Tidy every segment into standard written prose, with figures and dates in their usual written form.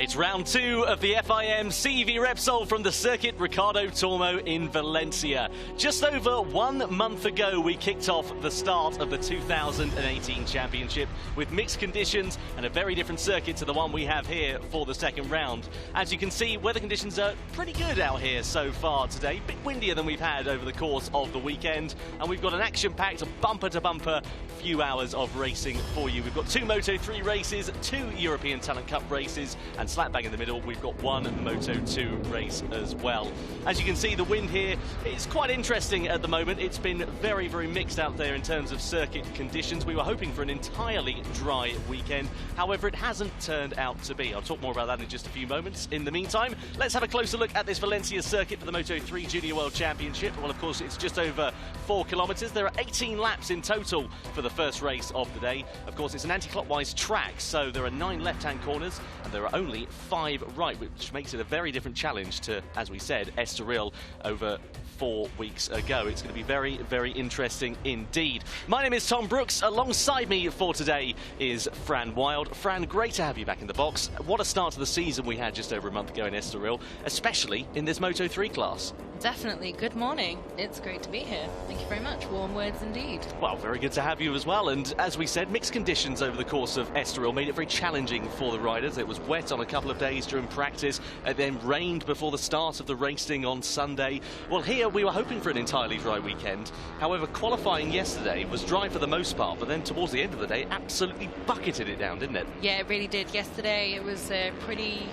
It's round 2 of the FIM CEV Repsol from the circuit Ricardo Tormo in Valencia. Just over 1 month ago, we kicked off the start of the 2018 championship with mixed conditions and a very different circuit to the one we have here for the second round. As you can see, weather conditions are pretty good out here so far today, a bit windier than we've had over the course of the weekend, and we've got an action-packed, bumper-to-bumper few hours of racing for you. We've got 2 Moto3 races, 2 European Talent Cup races, and slap bang in the middle, we've got 1 Moto2 race as well. As you can see, the wind here is quite interesting at the moment. It's been very, very mixed out there in terms of circuit conditions. We were hoping for an entirely dry weekend. However, it hasn't turned out to be. I'll talk more about that in just a few moments. In the meantime, let's have a closer look at this Valencia circuit for the Moto3 Junior World Championship. Well, of course, it's just over 4 kilometers. There are 18 laps in total for the first race of the day. Of course, it's an anti-clockwise track, so there are 9 left-hand corners and there are only 5 right, which makes it a very different challenge to, as we said, Estoril over 4 weeks ago. It's going to be very, very interesting indeed. My name is Tom Brooks. Alongside me for today is Fran Wild. Fran, great to have you back in the box. What a start to the season we had just over a month ago in Estoril, especially in this Moto3 class. Definitely. Good morning. It's great to be here. Thank you very much. Warm words indeed. Well, very good to have you as well. And as we said, mixed conditions over the course of Estoril made it very challenging for the riders. It was wet on a couple of days during practice. It then rained before the start of the racing on Sunday. Well, here we were hoping for an entirely dry weekend. However, qualifying yesterday was dry for the most part, but then towards the end of the day, absolutely bucketed it down, didn't it? Yeah, it really did. Yesterday it was pretty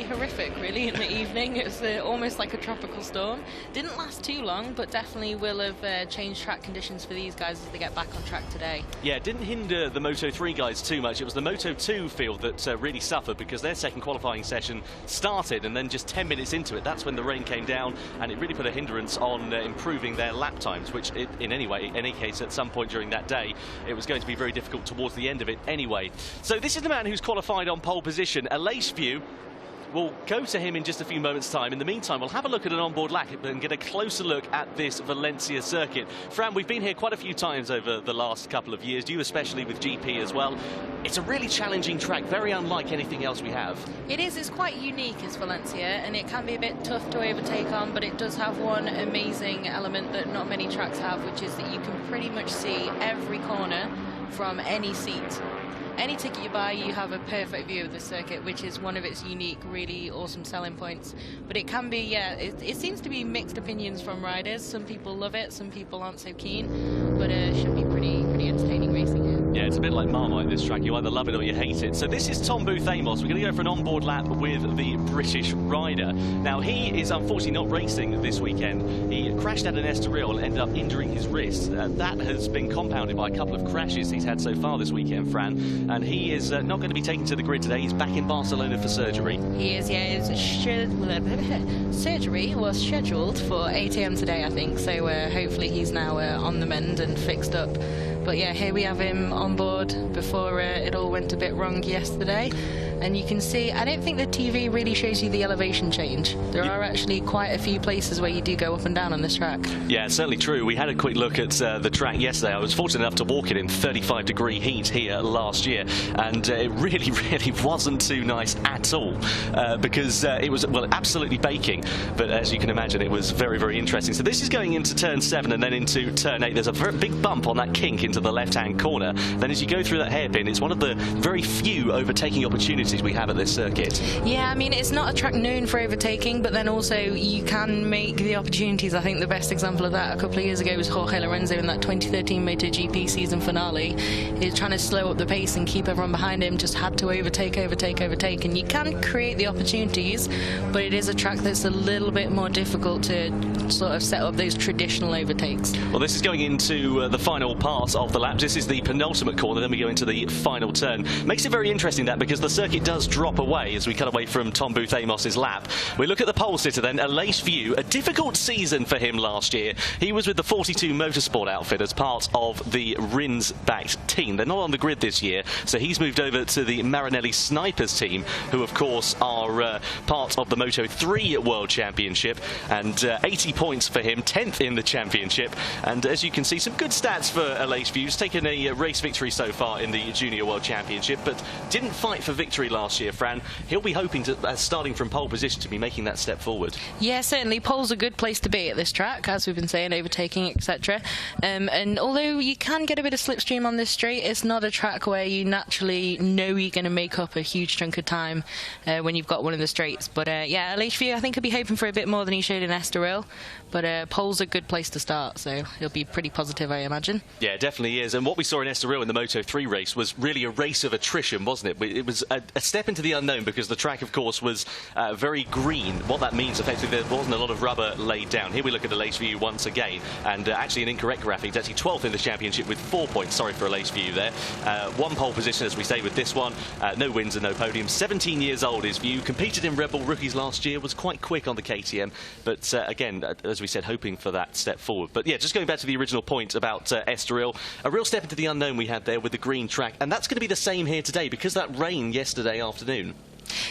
horrific, really, in the evening. It was almost like a tropical storm. Didn't last too long, but definitely will have changed track conditions for these guys as they get back on track today. Yeah, it didn't hinder the Moto3 guys too much. It was the Moto2 field that really suffered because their second qualifying session started, and then just 10 minutes into it, that's when the rain came down, and it really put a hindrance on improving their lap times, which in any case, at some point during that day, it was going to be very difficult towards the end of it anyway. So this is the man who's qualified on pole position, Aleix View. We'll go to him in just a few moments' time. In the meantime, we'll have a look at an onboard lap and get a closer look at this Valencia circuit. Fran, we've been here quite a few times over the last couple of years, you especially with GP as well. It's a really challenging track, very unlike anything else we have. It is. It's quite unique as Valencia, and it can be a bit tough to overtake on, but it does have one amazing element that not many tracks have, which is that you can pretty much see every corner from any seat. Any ticket you buy, you have a perfect view of the circuit, which is one of its unique, really awesome selling points. But it can be, yeah, it seems to be mixed opinions from riders. Some people love it, some people aren't so keen, but it should be pretty entertaining racing here. Yeah, it's a bit like Marmite, this track. You either love it or you hate it. So this is Tom Amos. We're going to go for an onboard lap with the British rider. Now, he is unfortunately not racing this weekend. He crashed at an Estoril and ended up injuring his wrist. That has been compounded by a couple of crashes he's had so far this weekend, Fran. And he is not going to be taken to the grid today. He's back in Barcelona for surgery. He is, yeah. Surgery was scheduled for 8 AM today, I think. So hopefully he's now on the mend and fixed up. But yeah, here we have him on board before it all went a bit wrong yesterday. And you can see, I don't think the TV really shows you the elevation change. There are actually quite a few places where you do go up and down on this track. Yeah, it's certainly true. We had a quick look at the track yesterday. I was fortunate enough to walk it in 35-degree heat here last year, and it really wasn't too nice at all because it was, well, absolutely baking. But as you can imagine, it was very, very interesting. So this is going into turn 7 and then into turn 8. There's a very big bump on that kink into the left-hand corner. Then as you go through that hairpin, it's one of the very few overtaking opportunities we have at this circuit. Yeah, I mean, it's not a track known for overtaking, but then also you can make the opportunities. I think the best example of that a couple of years ago was Jorge Lorenzo in that 2013 MotoGP season finale. He was trying to slow up the pace and keep everyone behind him, just had to overtake, and you can create the opportunities, but it is a track that's a little bit more difficult to sort of set up those traditional overtakes. Well, this is going into the final part of the lap. This is the penultimate corner, then we go into the final turn. Makes it very interesting that because the circuit does drop away as we cut away from Tom Amos's lap. We look at the pole sitter then, Aleix View. A difficult season for him last year. He was with the 42 Motorsport outfit as part of the Rins-backed team. They're not on the grid this year, so he's moved over to the Marinelli Snipers team, who of course are part of the Moto3 World Championship, and 80 points for him, 10th in the championship. And as you can see, some good stats for Aleix View. He's taken a race victory so far in the Junior World Championship, but didn't fight for victory last year, Fran. He'll be hoping to, starting from pole position, to be making that step forward. Yeah, certainly. Pole's a good place to be at this track, as we've been saying, overtaking, etc. And although you can get a bit of slipstream on this straight, it's not a track where you naturally know you're going to make up a huge chunk of time when you've got one of the straights. But yeah, LHV, I think he'll be hoping for a bit more than he showed in Estoril. But pole's a good place to start, so he'll be pretty positive, I imagine. Yeah, it definitely is. And what we saw in Estoril in the Moto3 race was really a race of attrition, wasn't it? It was a step into the unknown because the track, of course, was very green. What that means, effectively, there wasn't a lot of rubber laid down. Here we look at LHV once again, and actually an incorrect graphic. It's actually 12th in the championship with 4 points. Sorry for LHV there. One pole position, as we say, with this one. No wins and no podiums. 17 years old is View. Competed in Red Bull Rookies last year. Was quite quick on the KTM. But again, as we said, hoping for that step forward. But yeah, just going back to the original point about Estoril, a real step into the unknown we had there with the green track. And that's going to be the same here today because that rain yesterday afternoon.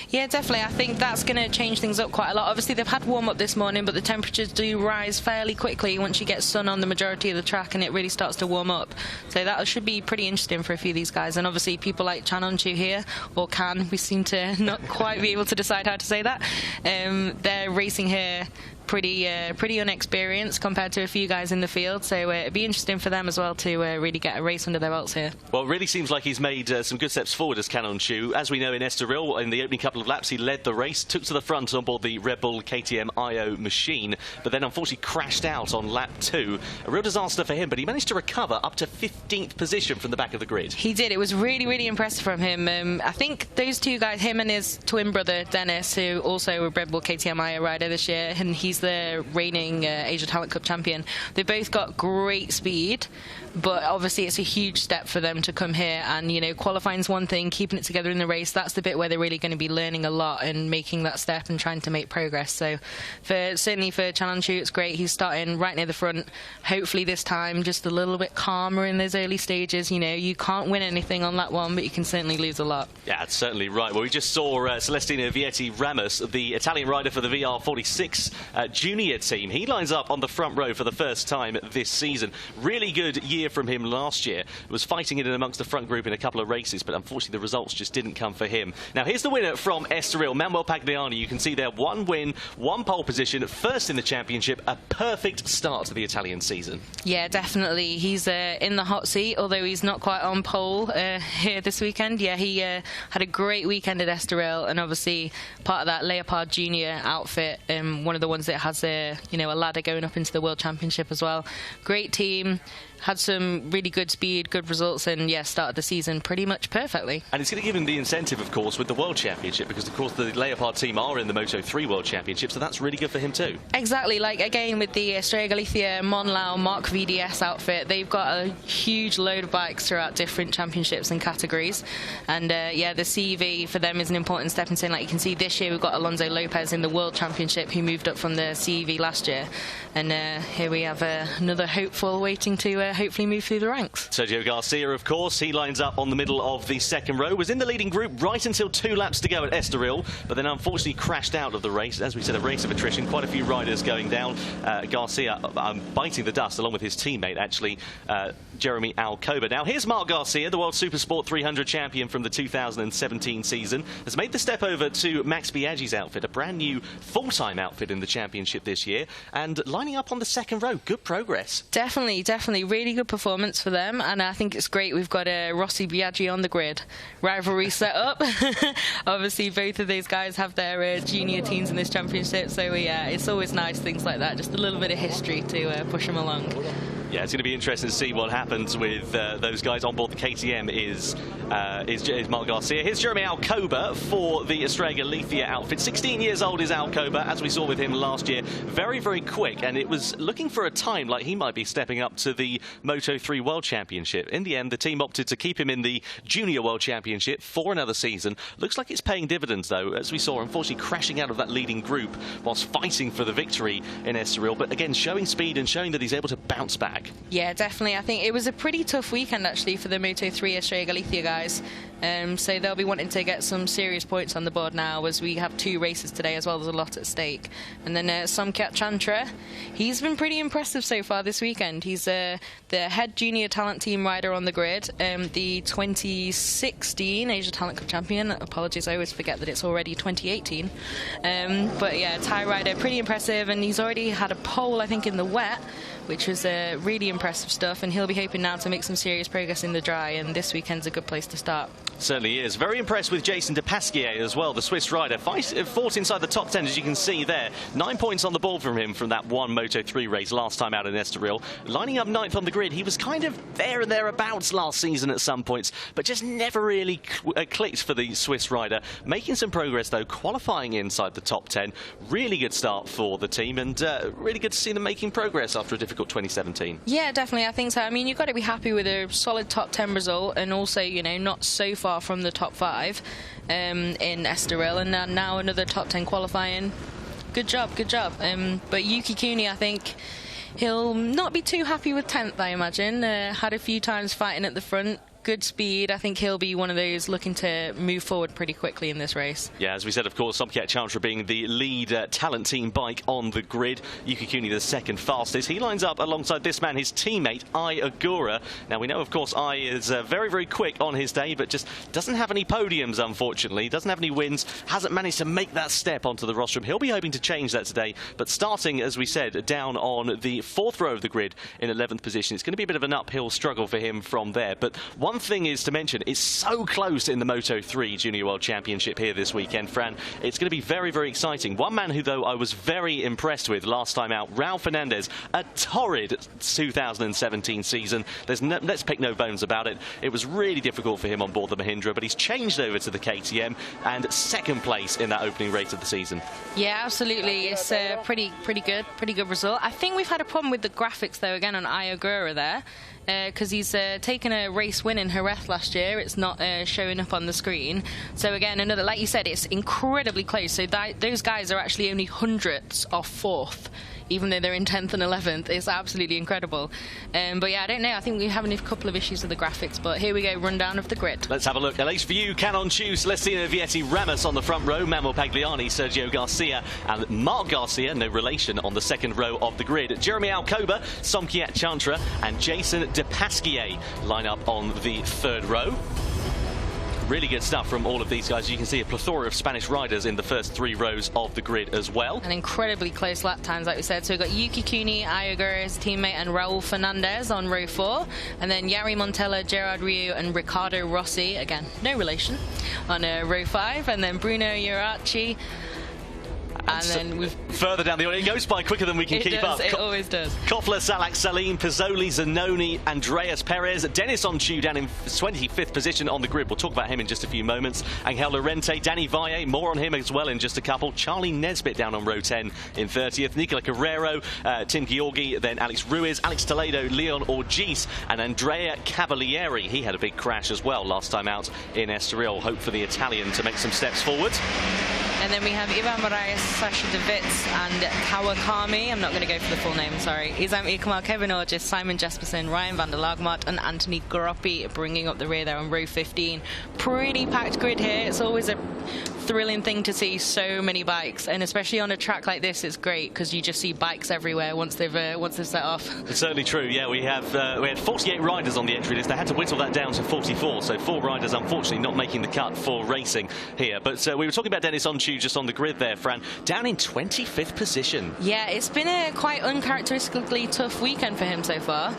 Yeah, definitely. I think that's going to change things up quite a lot. Obviously, they've had warm-up this morning, but the temperatures do rise fairly quickly once you get sun on the majority of the track and it really starts to warm up. So that should be pretty interesting for a few of these guys. And obviously, people like Chanonchu here, or Can, we seem to not quite be able to decide how to say that. They're racing here pretty unexperienced compared to a few guys in the field, so it'd be interesting for them as well to really get a race under their belts here. Well, it really seems like he's made some good steps forward as Chanonchu. As we know, in Estoril, in the opening couple of laps, he led the race, took to the front on board the Red Bull KTM IO machine, but then unfortunately crashed out on lap 2. A real disaster for him, but he managed to recover up to 15th position from the back of the grid. He did. It was really impressive from him. I think those two guys, him and his twin brother Dennis, who also a Red Bull KTM IO rider this year, and he's the reigning Asia Talent Cup champion. They both got great speed, but obviously it's a huge step for them to come here, and you know, qualifying's one thing, keeping it together in the race, that's the bit where they're really going to be learning a lot and making that step and trying to make progress. So certainly for Chanonchu, it's great. He's starting right near the front. Hopefully this time just a little bit calmer in those early stages. You know, you can't win anything on lap 1, but you can certainly lose a lot. Yeah, that's certainly right. Well, we just saw Celestino Vietti Ramos, the Italian rider for the VR46 junior team. He lines up on the front row for the first time this season. Really good year from him last year. Was fighting in and amongst the front group in a couple of races, but unfortunately the results just didn't come for him. Now here's the winner from Estoril, Manuel Pagliani. You can see there, 1 win, 1 pole position, first in the championship. A perfect start to the Italian season. Yeah, definitely. He's in the hot seat, although he's not quite on pole here this weekend. Yeah, he had a great weekend at Estoril, and obviously part of that Leopard Junior outfit, one of the ones that has a ladder going up into the World Championship as well. Great team. Had some really good speed, good results, and yeah, started the season pretty much perfectly. And it's going to give him the incentive, of course, with the World Championship, because of course the Leopard team are in the Moto3 World Championship, so that's really good for him too. Exactly. Like again with the Estrella Galicia Monlau Mark VDS outfit, they've got a huge load of bikes throughout different championships and categories, and yeah, the CEV for them is an important stepping stone. Like you can see this year we've got Alonso Lopez in the World Championship, who moved up from the CEV last year, and here we have another hopeful waiting to hopefully move through the ranks. Sergio Garcia, of course, he lines up on the middle of the second row, was in the leading group right until 2 laps to go at Estoril, but then unfortunately crashed out of the race. As we said, a race of attrition, quite a few riders going down. Garcia biting the dust along with his teammate, actually, Jeremy Alcoba. Now here's Marc Garcia, the World Supersport 300 champion from the 2017 season, has made the step over to Max Biaggi's outfit, a brand new full-time outfit in the championship this year, and lining up on the second row. Good progress. Definitely really good performance for them, and I think it's great we've got Rossi Biaggi on the grid. Rivalry set up. Obviously both of those guys have their junior teams in this championship, so yeah, it's always nice, things like that, just a little bit of history to push them along. Yeah, it's going to be interesting to see what happens with those guys on board the KTM is Marc Garcia. Here's Jeremy Alcoba for the Estrella Galicia outfit. 16 years old is Alcoba, as we saw with him last year. Very quick, and it was looking for a time like he might be stepping up to the Moto3 World Championship. In the end, the team opted to keep him in the Junior World Championship for another season. Looks like it's paying dividends, though, as we saw, unfortunately crashing out of that leading group whilst fighting for the victory in Estoril. But again, showing speed and showing that he's able to bounce back. track. Yeah, definitely. I think it was a pretty tough weekend, actually, for the Moto3 Estrella Galicia guys. So they'll be wanting to get some serious points on the board now, as we have 2 races today as well. There's a lot at stake. And then Somkiat Chantra, he's been pretty impressive so far this weekend. He's the head junior talent team rider on the grid, the 2016 Asia Talent Cup champion. Apologies, I always forget that it's already 2018. But yeah, Thai rider, pretty impressive, and he's already had a pole, I think, in the wet, which was really impressive stuff, and he'll be hoping now to make some serious progress in the dry, and this weekend's a good place to start. Certainly is. Very impressed with Jason de Pasquier as well, the Swiss rider. Fought inside the top 10, as you can see there. 9 points on the board from him from that one Moto3 race last time out in Estoril. Lining up 9th on the grid. He was kind of there and thereabouts last season at some points, but just never really clicked for the Swiss rider. Making some progress, though, qualifying inside the top 10. Really good start for the team, and really good to see them making progress after a difficult 2017. Yeah, definitely. I think so. I mean, you've got to be happy with a solid top 10 result, and also, you know, not so far from the top 5 in Estoril, and now another top 10 qualifying. Good job, good job. But Yuki Kuni, I think he'll not be too happy with 10th, I imagine. Had a few times fighting at the front. Good speed. I think he'll be one of those looking to move forward pretty quickly in this race. Yeah, as we said, of course, Somkiat Chantra being the lead talent team bike on the grid. Yuki Kuni the second fastest. He lines up alongside this man, his teammate, Ai Agura. Now, we know, of course, Ai is very, very quick on his day, but just doesn't have any podiums, unfortunately. Doesn't have any wins. Hasn't managed to make that step onto the rostrum. He'll be hoping to change that today, but starting, as we said, down on the 4th row of the grid in 11th position. It's going to be a bit of an uphill struggle for him from there, but one thing is to mention, it's so close in the Moto3 Junior World Championship here this weekend, Fran. It's going to be very, very exciting. One man who, though, I was very impressed with last time out, Raul Fernandez, a torrid 2017 season. Let's pick no bones about it. It was really difficult for him on board the Mahindra, but he's changed over to the KTM, and second place in that opening race of the season. Yeah, absolutely. It's a pretty good result. I think we've had a problem with the graphics, though, again, on Ai Agura there. Because he's taken a race win in Jerez last year. It's not showing up on the screen. So again, another, like you said, it's incredibly close. So those guys are actually only hundredths off 4th, even though they're in 10th and 11th. It's absolutely incredible. But yeah, I don't know. I think we're having a couple of issues with the graphics, but here we go, rundown of the grid. Let's have a look. At least for you, Canon Chu, Celestino Vietti, Ramos on the front row, Manuel Pagliani, Sergio Garcia, and Marc Garcia, no relation, on the 2nd row of the grid. Jeremy Alcoba, Somkiat Chantra, and Jason de Pasquier line up on the 3rd row. Really good stuff from all of these guys. You can see a plethora of Spanish riders in the first 3 rows of the grid as well. And incredibly close lap times, like we said. So we've got Yuki Kuni, Ai Agura's teammate, and Raul Fernandez on row 4. And then Yari Montella, Gerard Riou, and Ricardo Rossi, again, no relation, on row 5. And then Bruno Ioracci. And then we've further down the order, it goes by quicker than we can keep up. It always does. Koffler, Salak, Salim, Pizzoli, Zanoni, Andreas Perez, Dennis Onchu down in 25th position on the grid. We'll talk about him in just a few moments. Angel Lorente, Danny Valle, more on him as well in just a couple. Charlie Nesbitt down on row 10 in 30th. Nicola Carrero, Tim Georgi, then Alex Ruiz, Alex Toledo, Leon Orgis, and Andrea Cavalieri. He had a big crash as well last time out in Estoril. Hope for the Italian to make some steps forward. And then we have Ivan Moraes, Sasha De Wits, and Kawakami. I'm not going to go for the full name, sorry. Izam Ikmal, Kevin Orgis, Simon Jesperson, Ryan van der Lagmart, and Anthony Groppi bringing up the rear there on row 15. Pretty packed grid here. It's always a thrilling thing to see so many bikes, and especially on a track like this, it's great because you just see bikes everywhere once they've set off. It's certainly true. Yeah, we had 48 riders on the entry list. They had to whittle that down to 44, so 4 riders unfortunately not making the cut for racing here. But we were talking about Dennis Onchu just on the grid there, Fran, down in 25th position. Yeah, it's been a quite uncharacteristically tough weekend for him so far.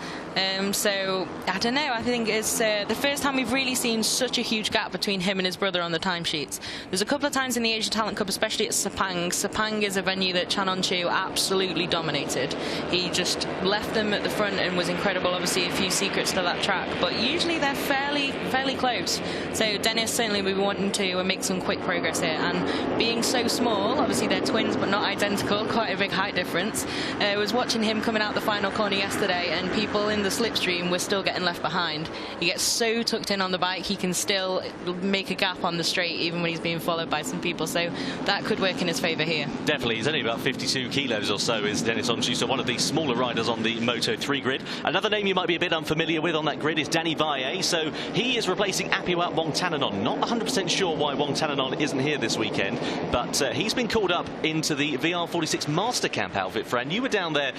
So I don't know. I think it's the first time we've really seen such a huge gap between him and his brother on the timesheets. There's a couple of times in the Asia Talent Cup, especially at Sepang. Sepang is a venue that Chan On-Chu absolutely dominated. He just left them at the front and was incredible. Obviously, a few secrets to that track, but usually they're fairly close. So Dennis certainly will be wanting to make some quick progress here. And being so small, obviously they're twins but not identical, quite a big height difference. I was watching him coming out the final corner yesterday, and people in the the slipstream, we're still getting left behind. He gets so tucked in on the bike, he can still make a gap on the straight even when he's being followed by some people. So that could work in his favour here. Definitely. He's only about 52 kilos or so, is Dennis Onchu, so one of the smaller riders on the Moto3 grid. Another name you might be a bit unfamiliar with on that grid is Danny Valle. So he is replacing Apiwat Wongtananon. Not 100% sure why Wongtananon isn't here this weekend, but he's been called up into the VR46 Master Camp outfit, Fran. You were down there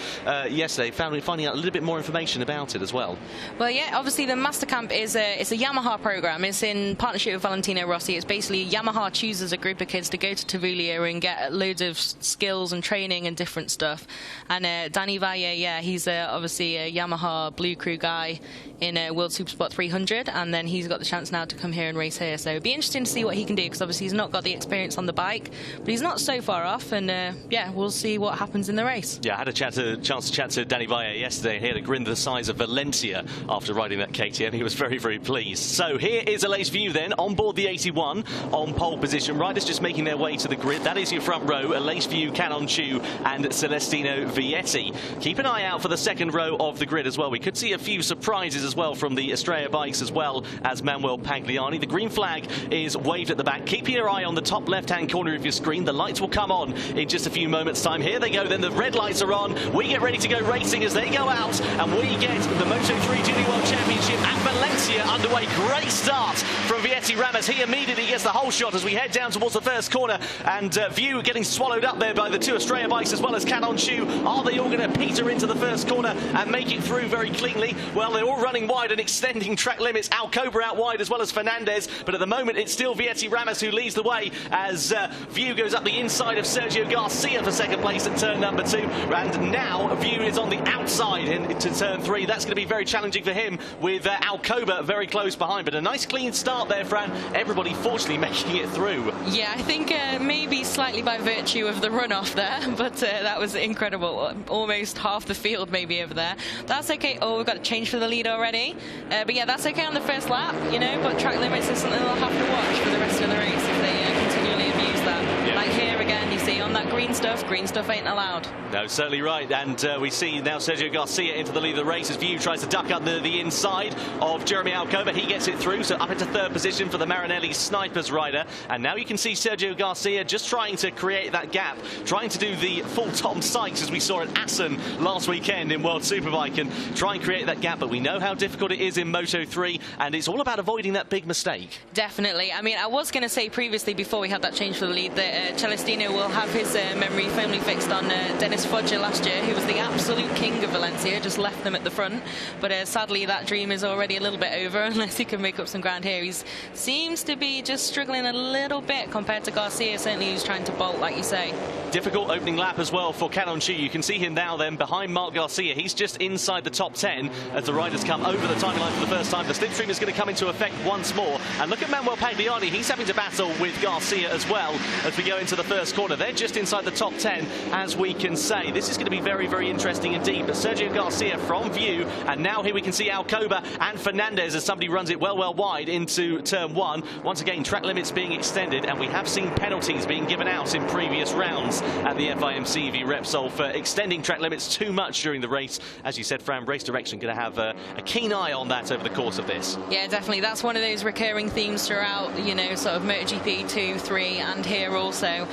yesterday, finding out a little bit more information about it as well. Well, yeah, obviously the Master Camp is it's a Yamaha program. It's in partnership with Valentino Rossi. It's basically Yamaha chooses a group of kids to go to Tavullia and get loads of skills and training and different stuff. And Danny Valle, yeah, he's obviously a Yamaha Blue Crew guy in World Supersport 300, and then he's got the chance now to come here and race here. So it'd be interesting to see what he can do, because obviously he's not got the experience on the bike, but he's not so far off, and yeah, we'll see what happens in the race. Yeah, I had a chance to chat to Danny Valle yesterday. He had a grin the size of Valencia after riding that KTM. He was very, very pleased. So here is a lace view then, on board the 81, on pole position. Riders just making their way to the grid. That is your front row, a lace view, Canon Chu and Celestino Vietti. Keep an eye out for the second row of the grid as well. We could see a few surprises as well from the Estrella bikes, as well as Manuel Pagliani. The green flag is waved at the back. Keep your eye on the top left-hand corner of your screen. The lights will come on in just a few moments' time. Here they go, then the red lights are on. We get ready to go racing as they go out, and we get the Moto3 Junior World Championship at Valencia underway. Great start from Vietti Ramos. He immediately gets the whole shot as we head down towards the first corner, and View getting swallowed up there by the two Estrella bikes as well as Canon Chu. Are they all going to peter into the first corner and make it through very cleanly? Well, they're all running wide and extending track limits. Alcoba out wide as well as Fernandez, but at the moment it's still Vietti Ramos who leads the way as View goes up the inside of Sergio Garcia for second place at turn number 2, and now View is on the outside into turn 3. That's going to be very challenging for him with Alcoba very close behind, but a nice clean start there, Fran. Everybody fortunately making it through. Yeah, I think maybe slightly by virtue of the runoff there, but that was incredible. Almost half the field maybe over there. That's okay. Oh, we've got to change for the lead already. But yeah, that's okay on the first lap, you know, but track limits is something they'll have to watch for the rest of the race if they continually abuse that. Yeah. Like here again, you see on that green stuff ain't allowed. No, certainly right. And we see now Sergio Garcia into the lead of the race as View tries to duck under the inside of Jeremy Alcoba. He gets it through, so up into third position for the Marinelli Snipers rider. And now you can see Sergio Garcia just trying to create that gap, trying to do the full Tom Sykes as we saw at Assen last weekend in World Superbike, and try and create that gap. But we know how difficult it is in Moto3, and it's all about avoiding that big mistake. Definitely. I mean, I was going to say previously, before we had that change for the lead, that Celestino will have his memory firmly fixed on Dennis Foggia last year, who was the absolute king of Valencia, just left them at the front. But sadly, that dream is already a little bit over, unless he can make up some ground here. He seems to be just struggling a little bit compared to Garcia, certainly, who's trying to bolt, like you say. Difficult opening lap as well for Canon Chu. You can see him now then behind Marc Garcia. He's just inside the top 10 as the riders come over the timeline for the first time. The slipstream is going to come into effect once more. And look at Manuel Pagliani. He's having to battle with Garcia as well as we go into the first corner. They're just inside the top 10, as we can say. This is going to be very, very interesting indeed. But Sergio Garcia from View, and now here we can see Alcoba and Fernandez as somebody runs it well wide into turn 1. Once again, track limits being extended, and we have seen penalties being given out in previous rounds at the FIM CEV Repsol for extending track limits too much during the race. As you said, Fran, race direction going to have a keen eye on that over the course of this. Yeah, definitely. That's one of those recurring themes throughout, you know, sort of MotoGP 2, 3, and here also.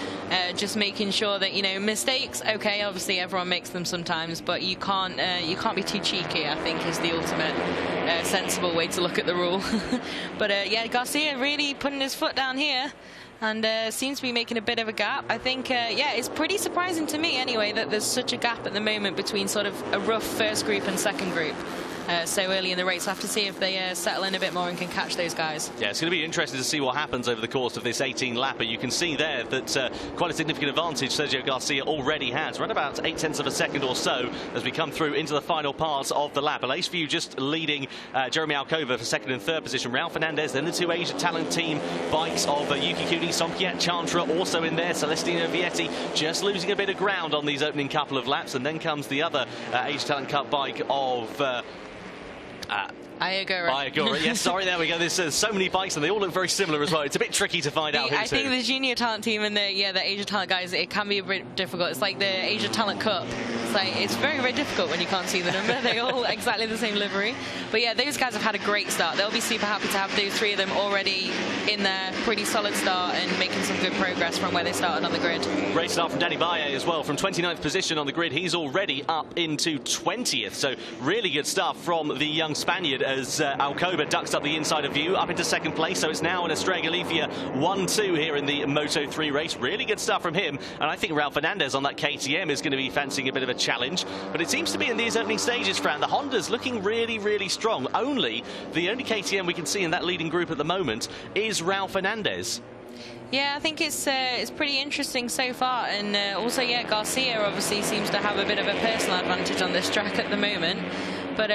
Just making sure that, you know, mistakes, okay, obviously everyone makes them sometimes, but you can't be too cheeky, I think, is the ultimate sensible way to look at the rule. But yeah, Garcia really putting his foot down here, and seems to be making a bit of a gap. I think, yeah, it's pretty surprising to me anyway that there's such a gap at the moment between sort of a rough first group and second group. So early in the race. We'll have to see if they settle in a bit more and can catch those guys. Yeah, it's going to be interesting to see what happens over the course of this 18-lapper. You can see there that quite a significant advantage Sergio Garcia already has, right about 0.8 of a second or so as we come through into the final part of the lap. Alace View just leading Jeremy Alcoba for second and third position. Raul Fernandez, then the two Asia Talent team bikes of Yuki Kuni, Somkiat Chantra also in there. Celestino Vietti just losing a bit of ground on these opening couple of laps, and then comes the other Asia Talent Cup bike of Ayagura. Yes, sorry, there we go. There's so many bikes and they all look very similar as well. It's a bit tricky to find out who's I think the junior talent team and the Asia talent guys, it can be a bit difficult. It's like the Asia Talent Cup. It's very, very difficult when you can't see the number. They're all exactly the same livery. But yeah, those guys have had a great start. They'll be super happy to have those three of them already in their pretty solid start and making some good progress from where they started on the grid. Great start from Danny Baye as well. From 29th position on the grid, he's already up into 20th. So really good stuff from the young Spaniard as Alcoba ducks up the inside of view, up into second place. So it's now an Estrella Galicia 1-2 here in the Moto3 race. Really good stuff from him. And I think Raul Fernandez on that KTM is going to be fancying a bit of a challenge. But it seems to be in these opening stages, Fran, the Honda's looking really, really strong. The only KTM we can see in that leading group at the moment is Raul Fernandez. Yeah, I think it's pretty interesting so far, and also, yeah, Garcia obviously seems to have a bit of a personal advantage on this track at the moment. But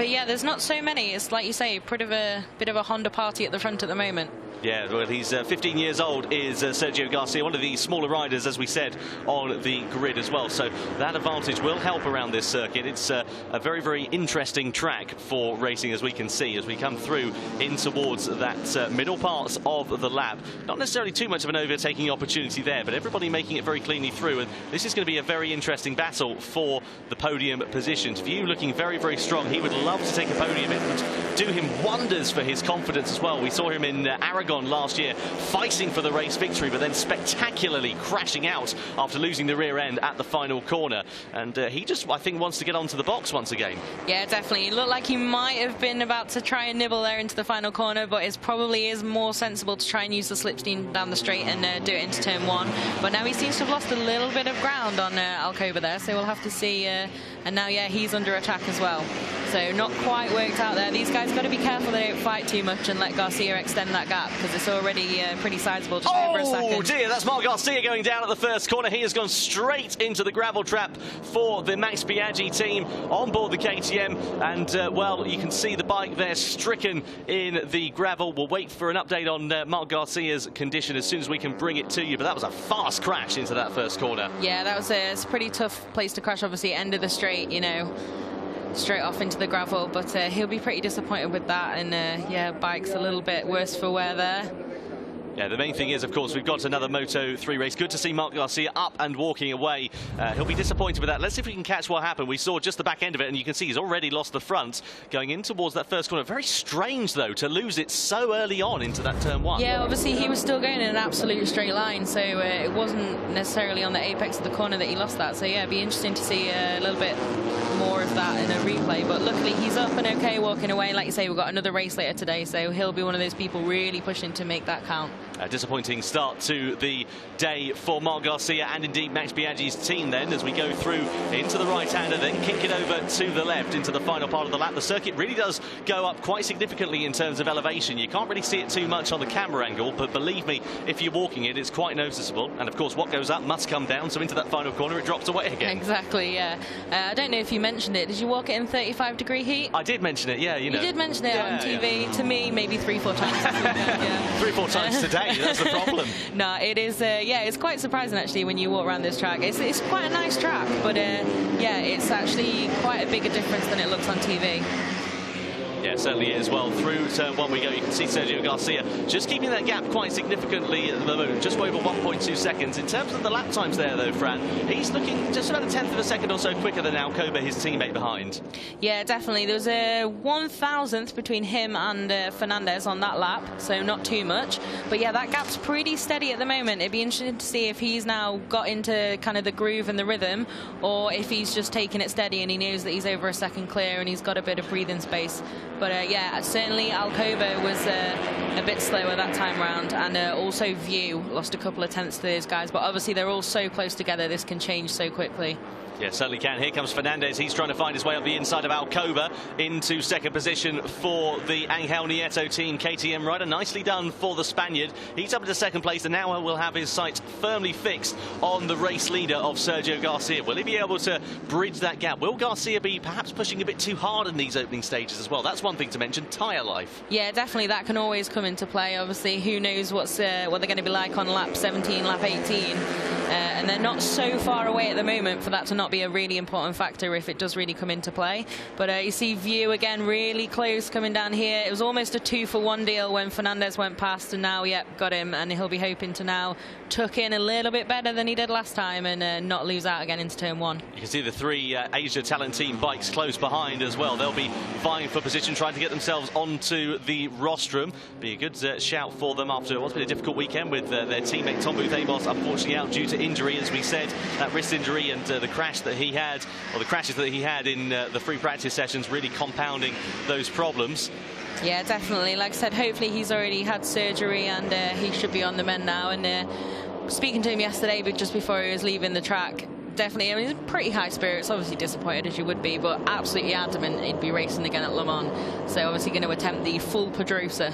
yeah, there's not so many. It's like you say, bit of a Honda party at the front at the moment. Yeah, well, he's 15 years old, is Sergio Garcia, one of the smaller riders, as we said, on the grid as well. So that advantage will help around this circuit. It's a very, very interesting track for racing, as we can see, as we come through in towards that middle parts of the lap. Not necessarily too much of an overtaking opportunity there, but everybody making it very cleanly through. And this is going to be a very interesting battle for the podium positions. View looking very, very strong. He would love to take a podium. It would do him wonders for his confidence as well. We saw him in Aragon last year fighting for the race victory, but then spectacularly crashing out after losing the rear end at the final corner. And he just, I think, wants to get onto the box once again. Yeah, definitely. It looked like he might have been about to try and nibble there into the final corner, but it probably is more sensible to try and use the slipstream down the straight and do it into turn one. But now he seems to have lost a little bit of ground on Alcoba there, so we'll have to see. And now, yeah, he's under attack as well. So not quite worked out there. These guys got to be careful they don't fight too much and let Garcia extend that gap, because it's already pretty sizable, just over a second. Oh dear, that's Marc Garcia going down at the first corner. He has gone straight into the gravel trap for the Max Biaggi team on board the KTM. And, well, you can see the bike there stricken in the gravel. We'll wait for an update on Marc Garcia's condition as soon as we can bring it to you. But that was a fast crash into that first corner. Yeah, that was it's a pretty tough place to crash, obviously, end of the straight, you know. Straight off into the gravel, but he'll be pretty disappointed with that. And yeah, bike's a little bit worse for wear there. Yeah, the main thing is, of course, we've got another Moto3 race. Good to see Marc Garcia up and walking away. He'll be disappointed with that. Let's see if we can catch what happened. We saw just the back end of it, and you can see he's already lost the front going in towards that first corner. Very strange, though, to lose it so early on into that turn one. Yeah, obviously he was still going in an absolute straight line, so it wasn't necessarily on the apex of the corner that he lost that. So yeah, it'd be interesting to see a little bit more of that in a replay. But luckily he's up and okay walking away. Like you say, we've got another race later today, so he'll be one of those people really pushing to make that count. A disappointing start to the day for Marc Garcia and indeed Max Biaggi's team then, as we go through into the right-hander, then kick it over to the left into the final part of the lap. The circuit really does go up quite significantly in terms of elevation. You can't really see it too much on the camera angle, but believe me, if you're walking it, it's quite noticeable. And of course, what goes up must come down, so into that final corner it drops away again. Exactly, yeah. I don't know if you mentioned it. Did you walk it in 35-degree heat? I did mention it, yeah. You know. You did mention it on TV. Yeah. To me, maybe 3-4 times. Yeah. 3-4 times today, that's the problem. No, it is, yeah, it's quite surprising actually when you walk around this track. It's quite a nice track, but yeah, it's actually quite a bigger difference than it looks on TV. Yeah, it certainly is. Well, through turn one we go. You can see Sergio Garcia just keeping that gap quite significantly at the moment, just over 1.2 seconds. In terms of the lap times there, though, Fran, he's looking just about a tenth of a second or so quicker than Alcoba, his teammate behind. Yeah, definitely. There was a 1,000th between him and Fernandez on that lap, so not too much. But yeah, that gap's pretty steady at the moment. It'd be interesting to see if he's now got into kind of the groove and the rhythm, or if he's just taking it steady and he knows that he's over a second clear and he's got a bit of breathing space. But yeah, certainly Alcoba was a bit slower that time round, and also View lost a couple of tenths to those guys. But obviously they're all so close together, this can change so quickly. Yeah, certainly can. Here comes Fernandez. He's trying to find his way up the inside of Alcoba into second position for the Angel Nieto team. KTM rider, nicely done for the Spaniard. He's up into second place, and now will have his sights firmly fixed on the race leader of Sergio Garcia. Will he be able to bridge that gap? Will Garcia be perhaps pushing a bit too hard in these opening stages as well? That's one thing to mention, tyre life. Yeah, definitely. That can always come into play. Obviously, who knows what they're going to be like on lap 17, lap 18. and they're not so far away at the moment for that to not be a really important factor if it does really come into play. But you see View again really close coming down here. It was almost a 2-for-1 deal when Fernandez went past, and now, yep, got him, and he'll be hoping to now tuck in a little bit better than he did last time and not lose out again into turn 1. You can see the 3 Asia Talent Team bikes close behind as well. They'll be vying for position, trying to get themselves onto the rostrum. Be a good shout for them after what's been a difficult weekend with their teammate Tom Booth Amos unfortunately out due to injury, as we said, that wrist injury and the crash that he had, or the crashes that he had in the free practice sessions, really compounding those problems. Yeah, definitely. Like I said, hopefully he's already had surgery and he should be on the mend now. And speaking to him yesterday, but just before he was leaving the track, definitely, I mean, he's pretty high spirits, obviously disappointed as you would be, but absolutely adamant he'd be racing again at Le Mans. So obviously going to attempt the full Pedrosa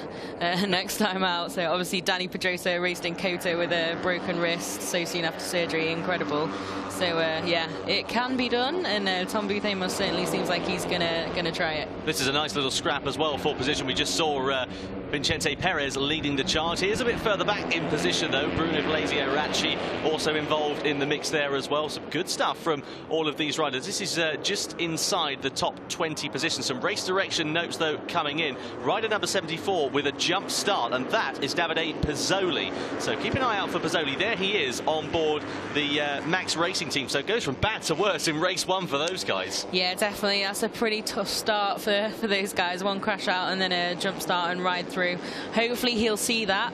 next time out. So obviously Danny Pedrosa raced in Kota with a broken wrist so soon after surgery, incredible. So yeah, it can be done, and Tom Booth Amos certainly seems like he's gonna try it. This is a nice little scrap as well for position. We just saw Vicente Perez leading the charge. He is a bit further back in position though. Bruno Blasio Racci also involved in the mix there as well. Some good stuff from all of these riders. This is just inside the top 20 positions. Some race direction notes though coming in. Rider number 74 with a jump start, and that is Davide Pizzoli. So keep an eye out for Pizzoli. There he is on board the Max Racing team. So it goes from bad to worse in race 1 for those guys. Yeah, definitely. That's a pretty tough start for those guys. One crash out and then a jump start and ride through. Hopefully he'll see that.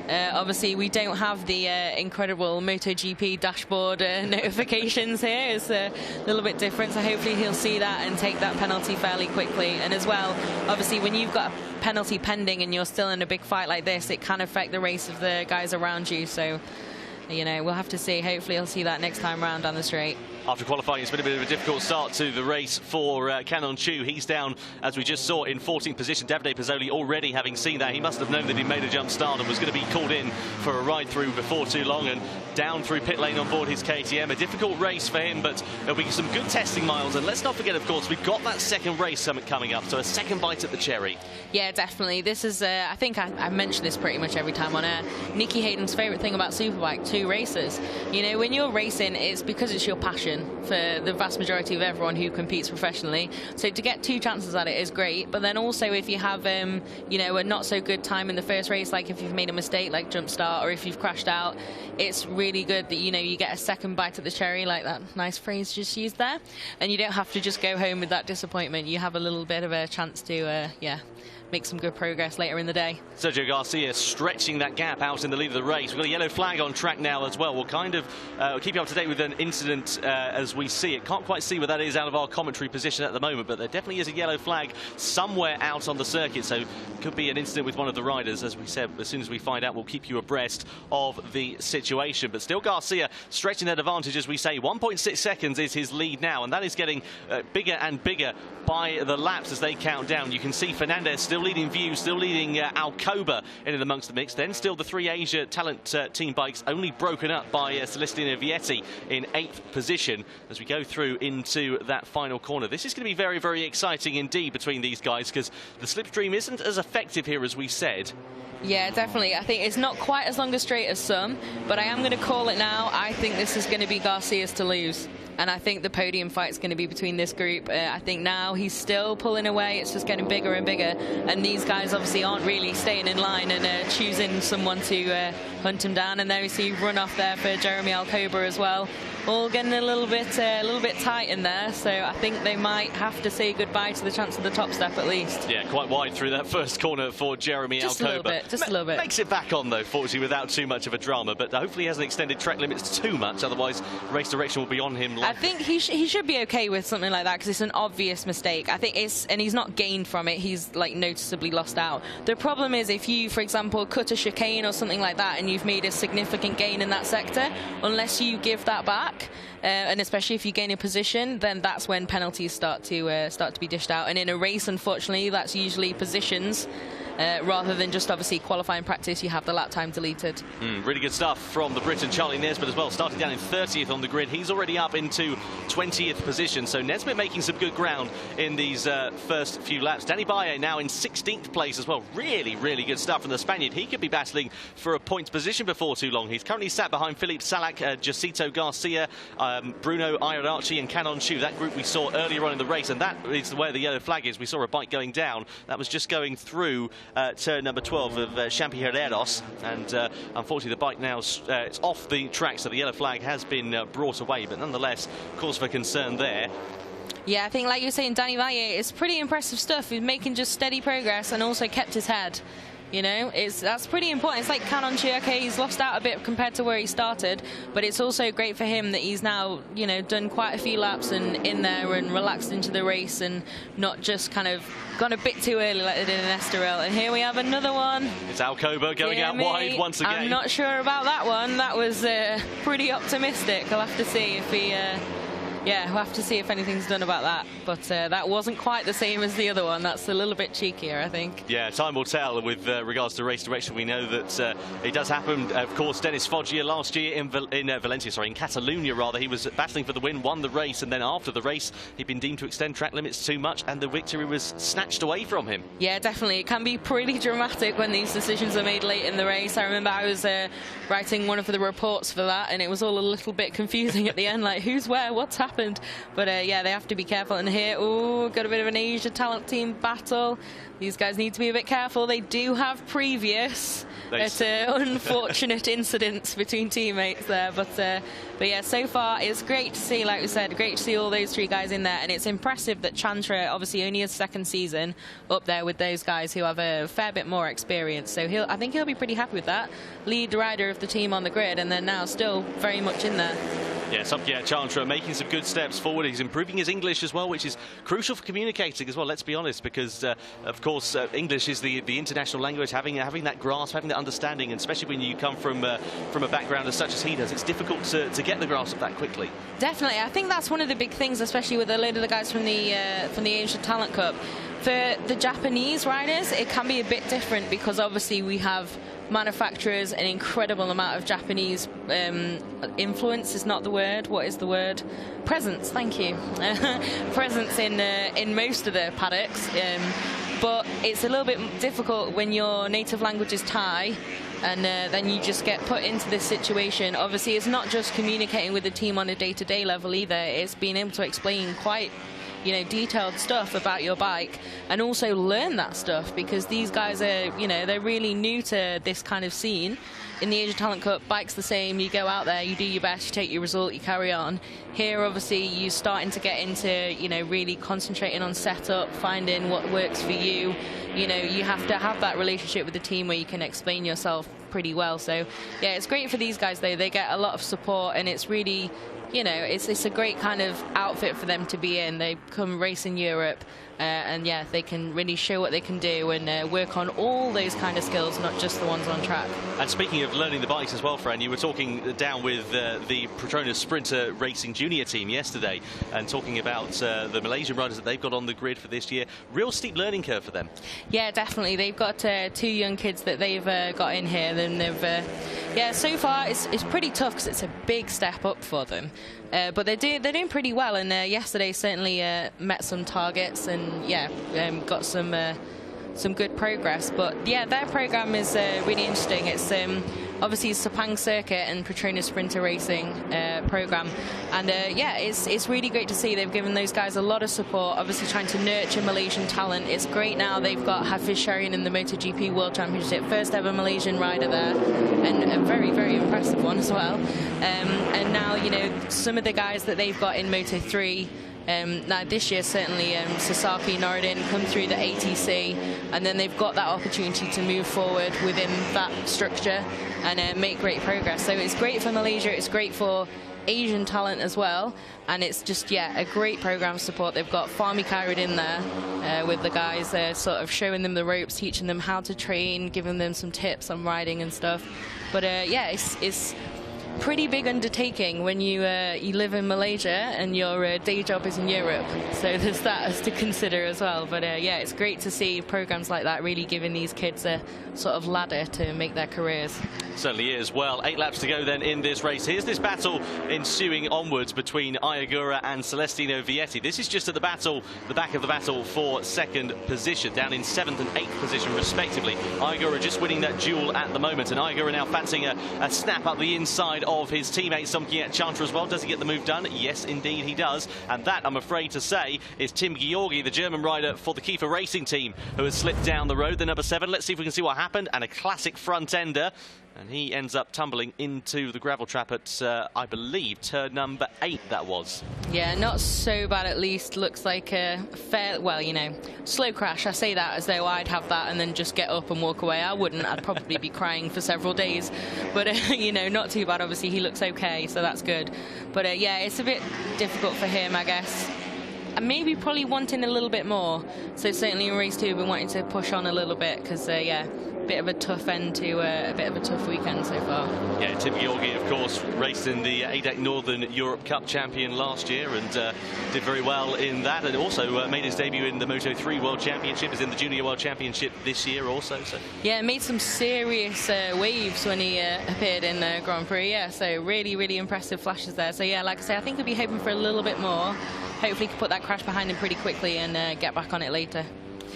Obviously, we don't have the incredible MotoGP dashboard notifications here. It's a little bit different, so hopefully he'll see that and take that penalty fairly quickly. And as well, obviously, when you've got a penalty pending and you're still in a big fight like this, it can affect the race of the guys around you. So, you know, we'll have to see. Hopefully he'll see that next time round down the straight. After qualifying, it's been a bit of a difficult start to the race for Canon Chu. He's down, as we just saw, in 14th position. Davide Pizzoli already having seen that. He must have known that he made a jump start and was going to be called in for a ride through before too long, and down through pit lane on board his KTM. A difficult race for him, but there'll be some good testing miles. And let's not forget, of course, we've got that second race summit coming up, so a second bite at the cherry. Yeah, definitely. This is, I think I mention this pretty much every time on air. Nicky Hayden's favourite thing about Superbike, 2 races. You know, when you're racing, it's because it's your passion for the vast majority of everyone who competes professionally. So to get 2 chances at it is great. But then also if you have, you know, a not so good time in the first race, like if you've made a mistake, like jump start, or if you've crashed out, it's really good that, you know, you get a second bite at the cherry, like that nice phrase just used there. And you don't have to just go home with that disappointment. You have a little bit of a chance to, yeah, make some good progress later in the day. Sergio Garcia stretching that gap out in the lead of the race. We've got a yellow flag on track now as well. We'll kind of keep you up to date with an incident as we see it. Can't quite see where that is out of our commentary position at the moment, but there definitely is a yellow flag somewhere out on the circuit, so could be an incident with one of the riders. As we said, as soon as we find out, we'll keep you abreast of the situation. But still Garcia stretching that advantage, as we say. 1.6 seconds is his lead now, and that is getting bigger and bigger by the laps as they count down. You can see Fernandez still leading View, still leading Alcoba in and amongst the mix. Then still the 3 Asia Talent team bikes, only broken up by Celestino Vietti in 8th position as we go through into that final corner. This is going to be very, very exciting indeed between these guys, because the slipstream isn't as effective here as we said. Yeah, definitely. I think it's not quite as long a straight as some, but I am going to call it now. I think this is going to be Garcia's to lose. And I think the podium fight's going to be between this group. I think now he's still pulling away. It's just getting bigger and bigger. And these guys obviously aren't really staying in line and choosing someone to hunt him down. And there we see run off there for Jeremy Alcoba as well. All getting a little bit tight in there. So I think they might have to say goodbye to the chance of the top step at least. Yeah, quite wide through that first corner for Jeremy Alcoba. Just a little bit. Makes it back on though, fortunately, without too much of a drama. But hopefully he hasn't extended track limits too much. Otherwise, race direction will be on him. I think he should be okay with something like that, because it's an obvious mistake. I think and he's not gained from it. He's like noticeably lost out. The problem is if you, for example, cut a chicane or something like that, and you've made a significant gain in that sector, unless you give that back, and especially if you gain a position, then that's when penalties start to be dished out. And in a race, unfortunately, that's usually positions. rather than just obviously qualifying practice, you have the lap time deleted. Really good stuff from the Briton Charlie Nesbitt as well, starting down in 30th on the grid. He's already up into 20th position, so Nesbitt making some good ground in these first few laps. Danny Baye now in 16th place as well. Really, really good stuff from the Spaniard. He could be battling for a points position before too long. He's currently sat behind Philippe Salak, Jacito Garcia, Bruno Iarachi and Canon Chu. That group we saw earlier on in the race, and that is where the yellow flag is. We saw a bike going down. That was just going through turn number 12 of Champi Herreros, and unfortunately the bike now it's off the track, so the yellow flag has been brought away, but nonetheless cause for concern there. Yeah, I think like you were saying, Danny Baye, it's pretty impressive stuff. He's making just steady progress and also kept his head. You know, that's pretty important. It's like Canon Chu, okay, he's lost out a bit compared to where he started, but it's also great for him that he's now, you know, done quite a few laps and in there and relaxed into the race and not just kind of gone a bit too early like they did in Estoril. And here we have another one. It's Alcoba going out wide once again. I'm not sure about that one. That was pretty optimistic. I'll have to see if he... yeah, we'll have to see if anything's done about that. But that wasn't quite the same as the other one. That's a little bit cheekier, I think. Yeah, time will tell with regards to race direction. We know that it does happen. Of course, Dennis Foggia last year in Valencia, sorry, in Catalonia rather, he was battling for the win, won the race, and then after the race, he'd been deemed to extend track limits too much, and the victory was snatched away from him. Yeah, definitely. It can be pretty dramatic when these decisions are made late in the race. I remember I was writing one of the reports for that, and it was all a little bit confusing at the end, like who's where, what's happened. But yeah, they have to be careful. And here, got a bit of an Asia talent team battle. These guys need to be a bit careful. They do have previous unfortunate incidents between teammates there. But yeah, so far it's great to see, like we said, great to see all those three guys in there. And it's impressive that Chantra, obviously only his second season, up there with those guys who have a fair bit more experience. So I think he'll be pretty happy with that. Lead rider of the team on the grid, and then now still very much in there. Yeah, Chantra making some good steps forward. He's improving his English as well, which is crucial for communicating as well, let's be honest, because of course English is the international language. Having that grasp, having that understanding, and especially when you come from a background as such as he does, it's difficult to get the grasp of that quickly. Definitely, I think that's one of the big things, especially with a load of the guys from the Asia Talent Cup. For the Japanese riders, it can be a bit different because obviously we have manufacturers, an incredible amount of Japanese influence is not the word. What is the word? Presence. Thank you. Presence in most of the paddocks, but it's a little bit difficult when your native language is Thai. And then you just get put into this situation. Obviously, it's not just communicating with the team on a day-to-day level either. It's being able to explain quite, you know, detailed stuff about your bike and also learn that stuff, because these guys are, you know, they're really new to this kind of scene. In the Asia Talent Cup, bike's the same. You go out there, you do your best, you take your result, you carry on. Here, obviously, you're starting to get into, you know, really concentrating on setup, finding what works for you. You know, you have to have that relationship with the team where you can explain yourself pretty well. So, yeah, it's great for these guys, though. They get a lot of support, and it's really, you know, it's a great kind of outfit for them to be in. They come race in Europe, and yeah, they can really show what they can do and work on all those kind of skills, not just the ones on track. And speaking of learning the bikes as well, Fran, you were talking down with the Petronas Sprinter Racing Junior team yesterday and talking about the Malaysian riders that they've got on the grid for this year. Real steep learning curve for them. Yeah, definitely. They've got two young kids that they've got in here. And they've, yeah, so far it's pretty tough because it's a big step up for them. But they're doing pretty well, and yesterday certainly met some targets and yeah, got some good progress. But yeah, their program is really interesting. It's obviously Sepang Circuit and Petronas Sprinter Racing program, and yeah, it's really great to see they've given those guys a lot of support. Obviously trying to nurture Malaysian talent. It's great now they've got Hafiz Sharian in the MotoGP World Championship, first ever Malaysian rider there, and a very, very impressive one as well. And now, you know, some of the guys that they've got in Moto3. Now this year certainly Sasaki, Norridin come through the ATC, and then they've got that opportunity to move forward within that structure and make great progress. So it's great for Malaysia, it's great for Asian talent as well, and it's just, yeah, a great program support. They've got Fahmi Kairid in there with the guys sort of showing them the ropes, teaching them how to train, giving them some tips on riding and stuff. But yeah, it's pretty big undertaking when you live in Malaysia and your day job is in Europe. So there's that as to consider as well. But yeah, it's great to see programs like that really giving these kids a sort of ladder to make their careers. Certainly is. Well, 8 laps to go then in this race. Here's this battle ensuing onwards between Ayagura and Celestino Vietti. This is just at the back of the battle for second position, down in 7th and 8th position respectively. Ayagura just winning that duel at the moment, and Ayagura now fancying a snap up the inside of his teammate Somkiat Chantra as well. Does he get the move done? Yes, indeed he does. And that, I'm afraid to say, is Tim Georgi, the German rider for the Kiefer Racing team, who has slipped down the road, the number 7. Let's see if we can see what happened. And a classic front ender. And he ends up tumbling into the gravel trap at, I believe, turn number 8 that was. Yeah, not so bad at least. Looks like a fair, well, you know, slow crash. I say that as though I'd have that and then just get up and walk away. I wouldn't. I'd probably be crying for several days. But, you know, not too bad. Obviously, he looks okay, so that's good. But, yeah, it's a bit difficult for him, I guess. And maybe probably wanting a little bit more. So certainly in race 2, we've been wanting to push on a little bit because, yeah, bit of a tough end to a bit of a tough weekend so far. Yeah, Tim Georgi, of course, raced in the ADAC Northern Europe Cup champion last year and did very well in that, and also made his debut in the Moto3 World Championship, is in the Junior World Championship this year also. So. Yeah, made some serious waves when he appeared in the Grand Prix, yeah, so really, really impressive flashes there. So yeah, like I say, I think we'll be hoping for a little bit more. Hopefully he can put that crash behind him pretty quickly and get back on it later.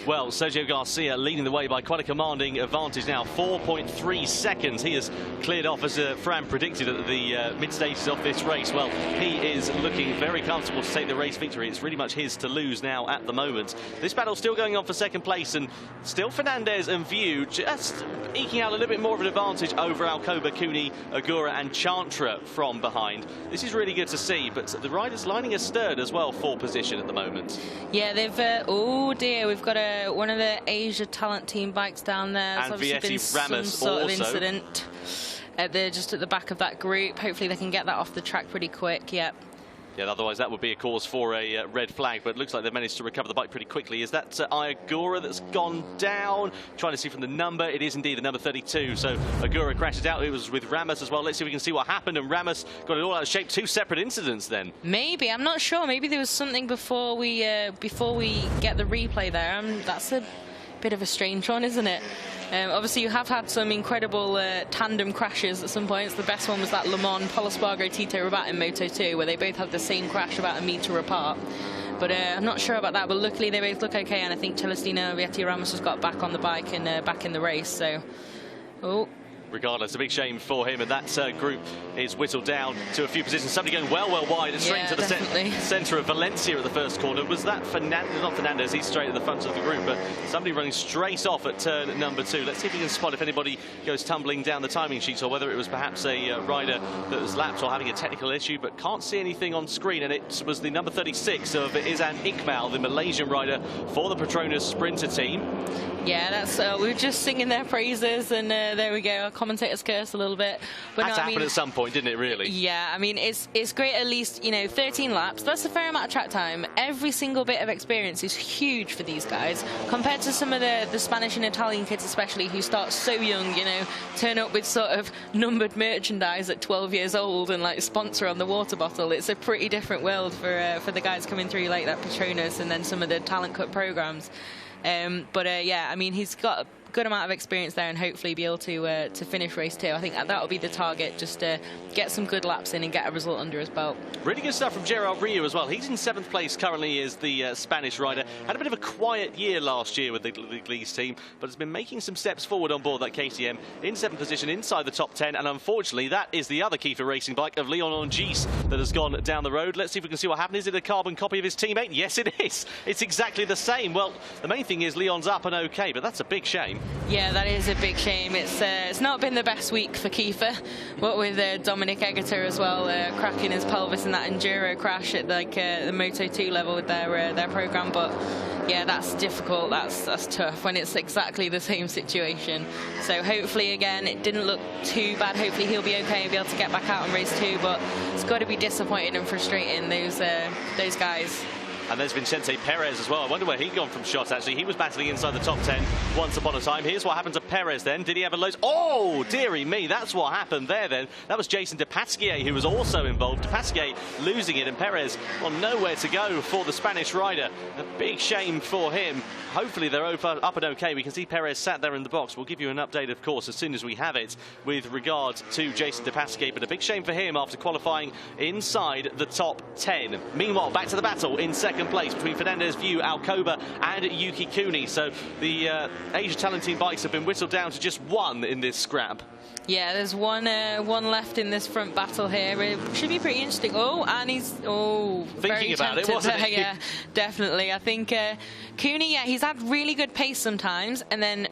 Well, Sergio Garcia leading the way by quite a commanding advantage now, 4.3 seconds. He has cleared off, as Fran predicted at the mid-stages of this race. Well, he is looking very comfortable to take the race victory. It's really much his to lose now at the moment. This battle still going on for second place, and still Fernandez and View just eking out a little bit more of an advantage over Alcoba, Cooney, Agura and Chantra from behind. This is really good to see, but the riders lining a stirred as well for position at the moment. Yeah, they've, oh dear, we've got one of the Asia Talent Team bikes down there. And Vietti Ramos some sort also. of incident. They're just at the back of that group. Hopefully they can get that off the track pretty quick. Yep. Yeah, otherwise that would be a cause for a red flag, but it looks like they've managed to recover the bike pretty quickly. Is that Ayagura that's gone down? Trying to see from the number, it is indeed the number 32. So Agura crashes out. It was with Ramos as well. Let's see if we can see what happened, and Ramos got it all out of shape. 2 separate incidents then. Maybe, I'm not sure. Maybe there was something before we get the replay there. That's a bit of a strange one, isn't it? Obviously, you have had some incredible tandem crashes at some points. The best one was that Le Mans Pol Espargaro Tito Rabat in Moto2, where they both had the same crash about a metre apart. But I'm not sure about that. But luckily, they both look okay, and I think Celestino Vietti Ramos has got back on the bike and back in the race. So, oh. Regardless, a big shame for him, and that group is whittled down to a few positions. Somebody going well wide and straight into the centre of Valencia at the first corner. Was that Fernandez? Not Fernandez, he's straight at the front of the group, but somebody running straight off at turn number 2. Let's see if we can spot if anybody goes tumbling down the timing sheets, or whether it was perhaps a rider that was lapped or having a technical issue, but can't see anything on screen. And it was the number 36 of Izan Iqbal, the Malaysian rider for the Petronas Sprinter team. Yeah, that's we were just singing their praises, and there we go. Our commentators curse a little bit. But had to happen at some point, didn't it, really? Yeah, I mean, it's great at least, you know, 13 laps. That's a fair amount of track time. Every single bit of experience is huge for these guys, compared to some of the Spanish and Italian kids especially, who start so young, you know, turn up with sort of numbered merchandise at 12 years old and, like, sponsor on the water bottle. It's a pretty different world for the guys coming through like that Petronas and then some of the Talent Cup programs. Yeah, I mean, he's got a good amount of experience there, and hopefully be able to finish race 2. I think that'll be the target, just to get some good laps in and get a result under his belt. Really good stuff from Gerard Rio as well. He's in 7th place currently as the Spanish rider. Had a bit of a quiet year last year with the Leagues team, but has been making some steps forward on board that KTM, in 7th position inside the top 10, and unfortunately that is the other Kiefer Racing bike of Leon Ongis that has gone down the road. Let's see if we can see what happened. Is it a carbon copy of his teammate? Yes, it is. It's exactly the same. Well, the main thing is Leon's up and okay, but that's a big shame. Yeah, that is a big shame. It's not been the best week for Kiefer, what with Dominic Egerter as well, cracking his pelvis in that enduro crash at like the Moto2 level with their program. But yeah, that's difficult. That's tough when it's exactly the same situation. So hopefully, again, it didn't look too bad. Hopefully he'll be okay and be able to get back out in race 2. But it's got to be disappointing and frustrating, those guys. And there's Vicente Perez as well. I wonder where he'd gone from shots, actually. He was battling inside the top 10 once upon a time. Here's what happened to Perez then. Did he have a load? Oh, dearie me, that's what happened there then. That was Jason Depasquier who was also involved. Depasquier losing it, and Perez, well, nowhere to go for the Spanish rider. A big shame for him. Hopefully they're up and okay. We can see Perez sat there in the box. We'll give you an update, of course, as soon as we have it with regard to Jason Depasquier. But a big shame for him after qualifying inside the top 10. Meanwhile, back to the battle in second place between Fernandez, View, Alcoba and Yuki Cooney. So the Asia Talent Team bikes have been whittled down to just one in this scrap. Yeah, there's one left in this front battle here. It should be pretty interesting. Oh, and he's thinking about it, wasn't he? Yeah, definitely. I think Cooney, yeah, he's had really good pace sometimes, and then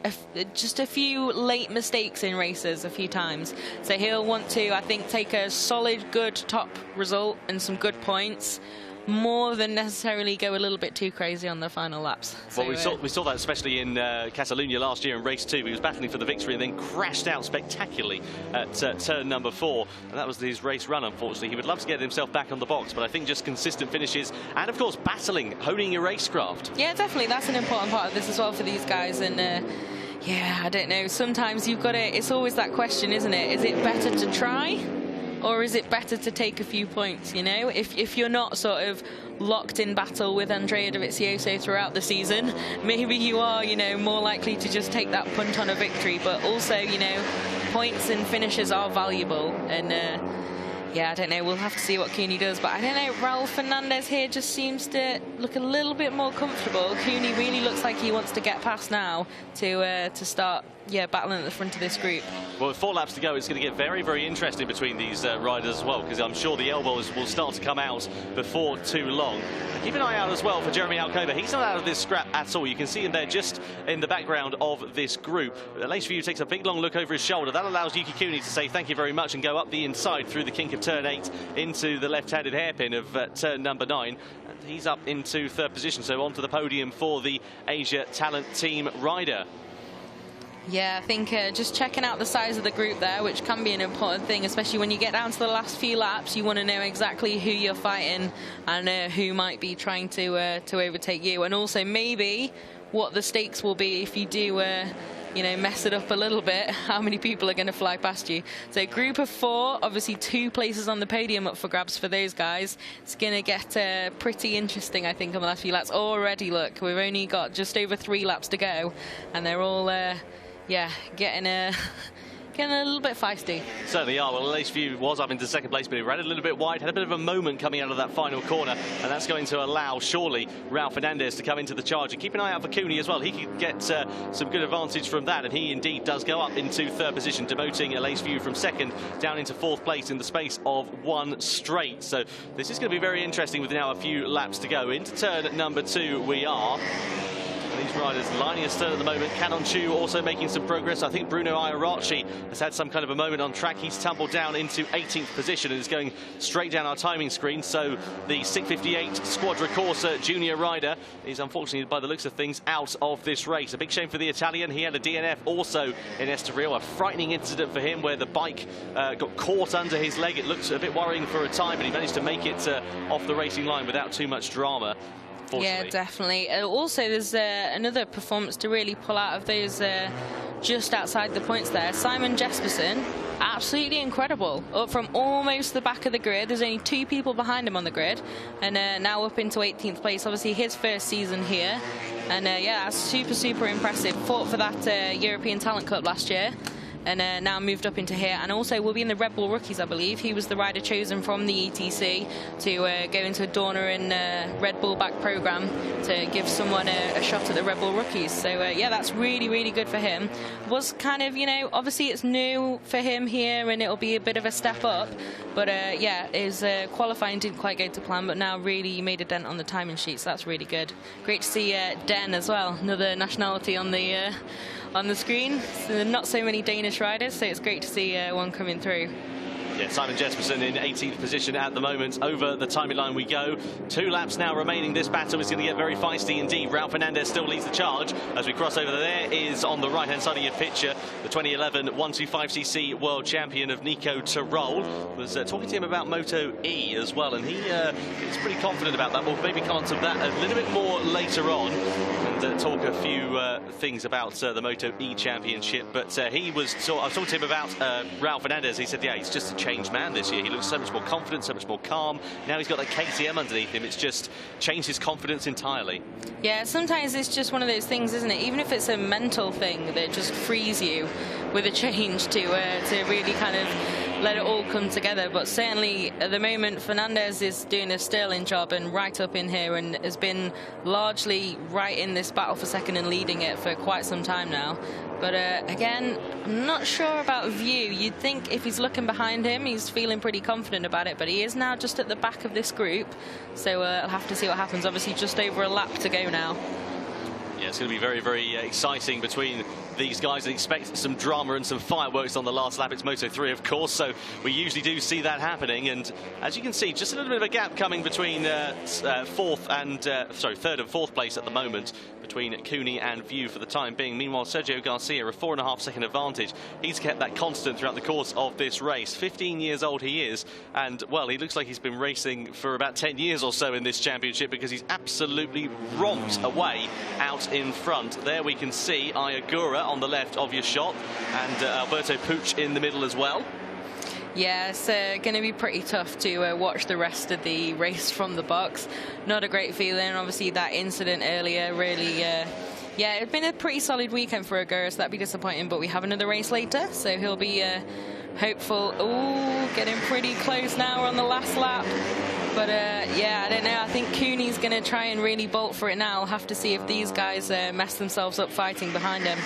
just a few late mistakes in races a few times. So he'll want to, I think, take a solid, good top result and some good points, more than necessarily go a little bit too crazy on the final laps. So, well, we saw that especially in Catalunya last year in race 2. He was battling for the victory and then crashed out spectacularly at turn number 4, and that was his race run, unfortunately. He would love to get himself back on the box, but I think just consistent finishes and, of course, battling, honing your racecraft. Yeah, definitely. That's an important part of this as well for these guys. And yeah, I don't know. Sometimes you've got to, it's always that question, isn't it? Is it better to try, or is it better to take a few points, you know? If you're not sort of locked in battle with Andrea Dovizioso throughout the season, maybe you are, you know, more likely to just take that punt on a victory. But also, you know, points and finishes are valuable. And yeah, I don't know. We'll have to see what Cooney does. But I don't know. Raul Fernandez here just seems to look a little bit more comfortable. Cooney really looks like he wants to get past now to start, yeah, battling at the front of this group. Well, with 4 laps to go, it's going to get very, very interesting between these riders as well, because I'm sure the elbows will start to come out before too long. Keep an eye out as well for Jeremy Alcoba. He's not out of this scrap at all. You can see him there just in the background of this group. Lace View takes a big long look over his shoulder. That allows Yuki Cooney to say thank you very much and go up the inside through the kink of turn 8 into the left-handed hairpin of turn number 9. And he's up into 3rd position, so onto the podium for the Asia Talent Team rider. Yeah, I think just checking out the size of the group there, which can be an important thing, especially when you get down to the last few laps. You want to know exactly who you're fighting and who might be trying to overtake you, and also maybe what the stakes will be if you do you know, mess it up a little bit, how many people are going to fly past you. So group of 4, obviously 2 places on the podium up for grabs for those guys. It's going to get pretty interesting, I think, on the last few laps. Already, look, we've only got just over 3 laps to go, and they're all yeah, getting a little bit feisty. Certainly are. Well, Lace View was up into 2nd place, but he ran a little bit wide, had a bit of a moment coming out of that final corner, and that's going to allow, surely, Raul Fernandez to come into the charge. And keep an eye out for Cooney as well. He could get some good advantage from that, and he indeed does go up into 3rd position, demoting Lace View from 2nd down into 4th place in the space of 1 straight. So this is going to be very interesting with now a few laps to go. Into turn number 2 we are. These riders lining a stern at the moment. Canon Chu also making some progress. I think Bruno Iarachi has had some kind of a moment on track. He's tumbled down into 18th position and is going straight down our timing screen. So the 658 Squadra Corsa junior rider is unfortunately, by the looks of things, out of this race. A big shame for the Italian. He had a DNF also in Estoril. A frightening incident for him where the bike got caught under his leg. It looked a bit worrying for a time, but he managed to make it off the racing line without too much drama. Yeah, definitely. Also, there's another performance to really pull out of those just outside the points there. Simon Jespersen, absolutely incredible. Up from almost the back of the grid. There's only 2 people behind him on the grid, and now up into 18th place. Obviously, his first season here. And yeah, that's super, super impressive. Fought for that European Talent Cup last year, and now moved up into here, and also will be in the Red Bull Rookies, I believe. He was the rider chosen from the ETC to go into a Dorna and Red Bull back program to give someone a shot at the Red Bull Rookies. So yeah, that's really, really good for him. Was kind of, you know, obviously it's new for him here, and it'll be a bit of a step up, but yeah, his qualifying didn't quite go to plan, but now really made a dent on the timing sheet, so that's really good. Great to see Den as well, another nationality on the screen. So not so many Danish riders, so it's great to see one coming through. Yeah, Simon Jespersen in 18th position at the moment. Over the timing line we go. 2 laps now remaining. This battle is going to get very feisty indeed. Raul Fernandez still leads the charge. As we cross over, there is on the right-hand side of your picture the 2011 125cc world champion of Nico Tirol. Was talking to him about Moto E as well, and he is pretty confident about that. We'll maybe come on to that a little bit more later on and talk a few things about the Moto E championship. But I was talking to him about Raul Fernandez. He said, yeah, he's just a changed man this year. He looks so much more confident, so much more calm. Now he's got that KTM underneath him. It's just changed his confidence entirely. Yeah, sometimes it's just one of those things, isn't it? Even if it's a mental thing that just frees you with a change to really kind of let it all come together. But certainly at the moment, Fernandez is doing a sterling job and right up in here, and has been largely right in this battle for second and leading it for quite some time now. But again, I'm not sure about View. You'd think if he's looking behind him, he's feeling pretty confident about it, but he is now just at the back of this group, so I'll have to see what happens. Obviously just over a lap to go now. Yeah, it's going to be very, very exciting between these guys, and expect some drama and some fireworks on the last lap. It's Moto3, of course, so we usually do see that happening. And as you can see, just a little bit of a gap coming between third and fourth place at the moment, between Cooney and View for the time being. Meanwhile, Sergio Garcia, a 4.5 second advantage. He's kept that constant throughout the course of this race. 15 years old he is, and well, he looks like he's been racing for about 10 years or so in this championship, because he's absolutely romped away out in front. There we can see Ayagura on the left of your shot, and Alberto Puig in the middle as well. Yeah, it's going to be pretty tough to watch the rest of the race from the box. Not a great feeling. Obviously, that incident earlier really... yeah, it's been a pretty solid weekend for Agura, so that'd be disappointing, but we have another race later, so he'll be hopeful. Ooh, getting pretty close now on the last lap. But yeah, I don't know. I think Cooney's going to try and really bolt for it now. I'll have to see if these guys mess themselves up fighting behind him.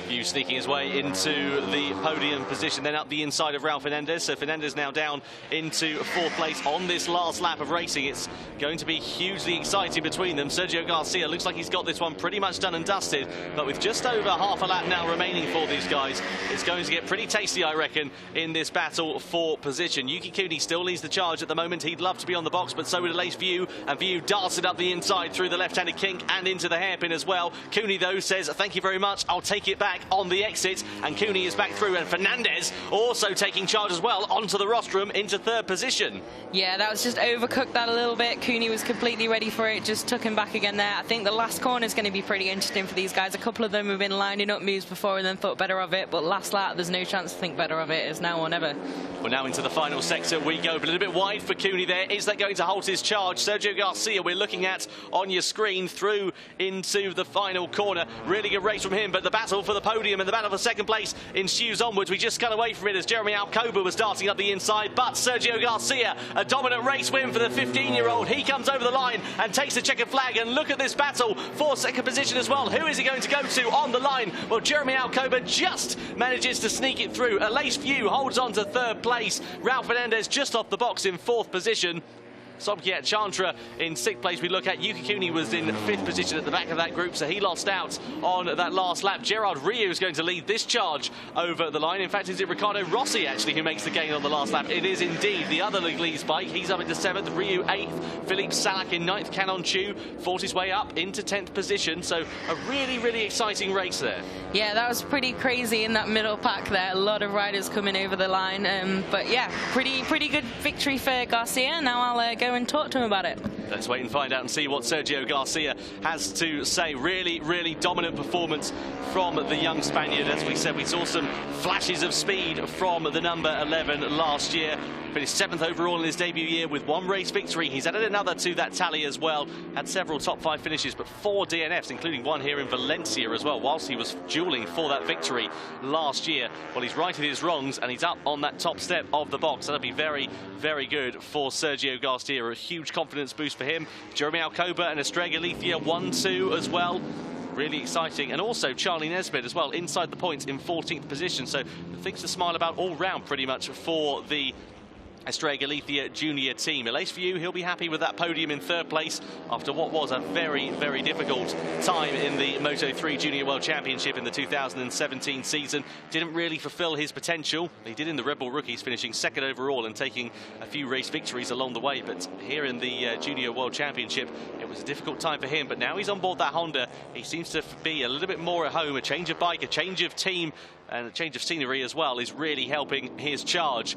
View sneaking his way into the podium position, then up the inside of Raul Fernandez. So Fernandez now down into fourth place on this last lap of racing. It's going to be hugely exciting between them. Sergio Garcia looks like he's got this one pretty much done and dusted, but with just over half a lap now remaining for these guys, it's going to get pretty tasty, I reckon, in this battle for position. Yuki Cooney still leads the charge at the moment. He'd love to be on the box, but so would Lace View, and View darts it up the inside through the left-handed kink and into the hairpin as well. Cooney, though, says, thank you very much, I'll take it back on the exit, and Cooney is back through, and Fernandez also taking charge as well onto the rostrum into third position. Yeah, that was just overcooked that a little bit. Cooney was completely ready for it, just took him back again there. I think the last corner is going to be pretty interesting for these guys. A couple of them have been lining up moves before and then thought better of it, but last lap there's no chance to think better of it. It's now or never. We're now into the final sector we go, but a little bit wide for Cooney there. Is that going to halt his charge? Sergio Garcia, we're looking at on your screen, through into the final corner. Really good race from him, but the battle for the podium and the battle for second place ensues onwards. We just cut away from it as Jeremy Alcoba was darting up the inside, but Sergio Garcia, a dominant race win for the 15-year-old. He comes over the line and takes the checkered flag, and look at this battle for second position as well. Who is he going to go to on the line? Well, Jeremy Alcoba just manages to sneak it through. Lace View holds on to third place. Raul Fernandez just off the box in fourth position. Sobkiat Chantra in sixth place. We look at Yuki Cooney was in fifth position at the back of that group, so he lost out on that last lap. Gerard Riou is going to lead this charge over the line. In fact, is it Ricardo Rossi actually who makes the gain on the last lap? It is indeed the other Lee's bike. He's up into seventh, Riou eighth, Philippe Salak in ninth, Canon Chu fought his way up into 10th position. So a really, really exciting race there. Yeah, that was pretty crazy in that middle pack there. A lot of riders coming over the line. But yeah, pretty good victory for Garcia. Now I'll go and talk to him about it. Let's wait and find out and see what Sergio Garcia has to say. Really, really dominant performance from the young Spaniard. As we said, we saw some flashes of speed from the number 11 last year. Finished 7th overall in his debut year with one race victory. He's added another to that tally as well. Had several top 5 finishes, but 4 DNFs, including one here in Valencia as well, whilst he was duelling for that victory last year. Well, he's righted his wrongs and he's up on that top step of the box. That'll be very, very good for Sergio Garcia. A huge confidence boost for him. Jeremy Alcoba and Estrella Galicia 1-2 as well. Really exciting. And also Charlie Nesbitt as well inside the points in 14th position. So things to smile about all round pretty much for the Estrella Galicia junior team. At least for you, he'll be happy with that podium in third place after what was a very, very difficult time in the Moto3 Junior World Championship in the 2017 season. Didn't really fulfill his potential. He did in the Red Bull Rookies, finishing second overall and taking a few race victories along the way. But here in the Junior World Championship, it was a difficult time for him. But now he's on board that Honda. He seems to be a little bit more at home. A change of bike, a change of team, and a change of scenery as well is really helping his charge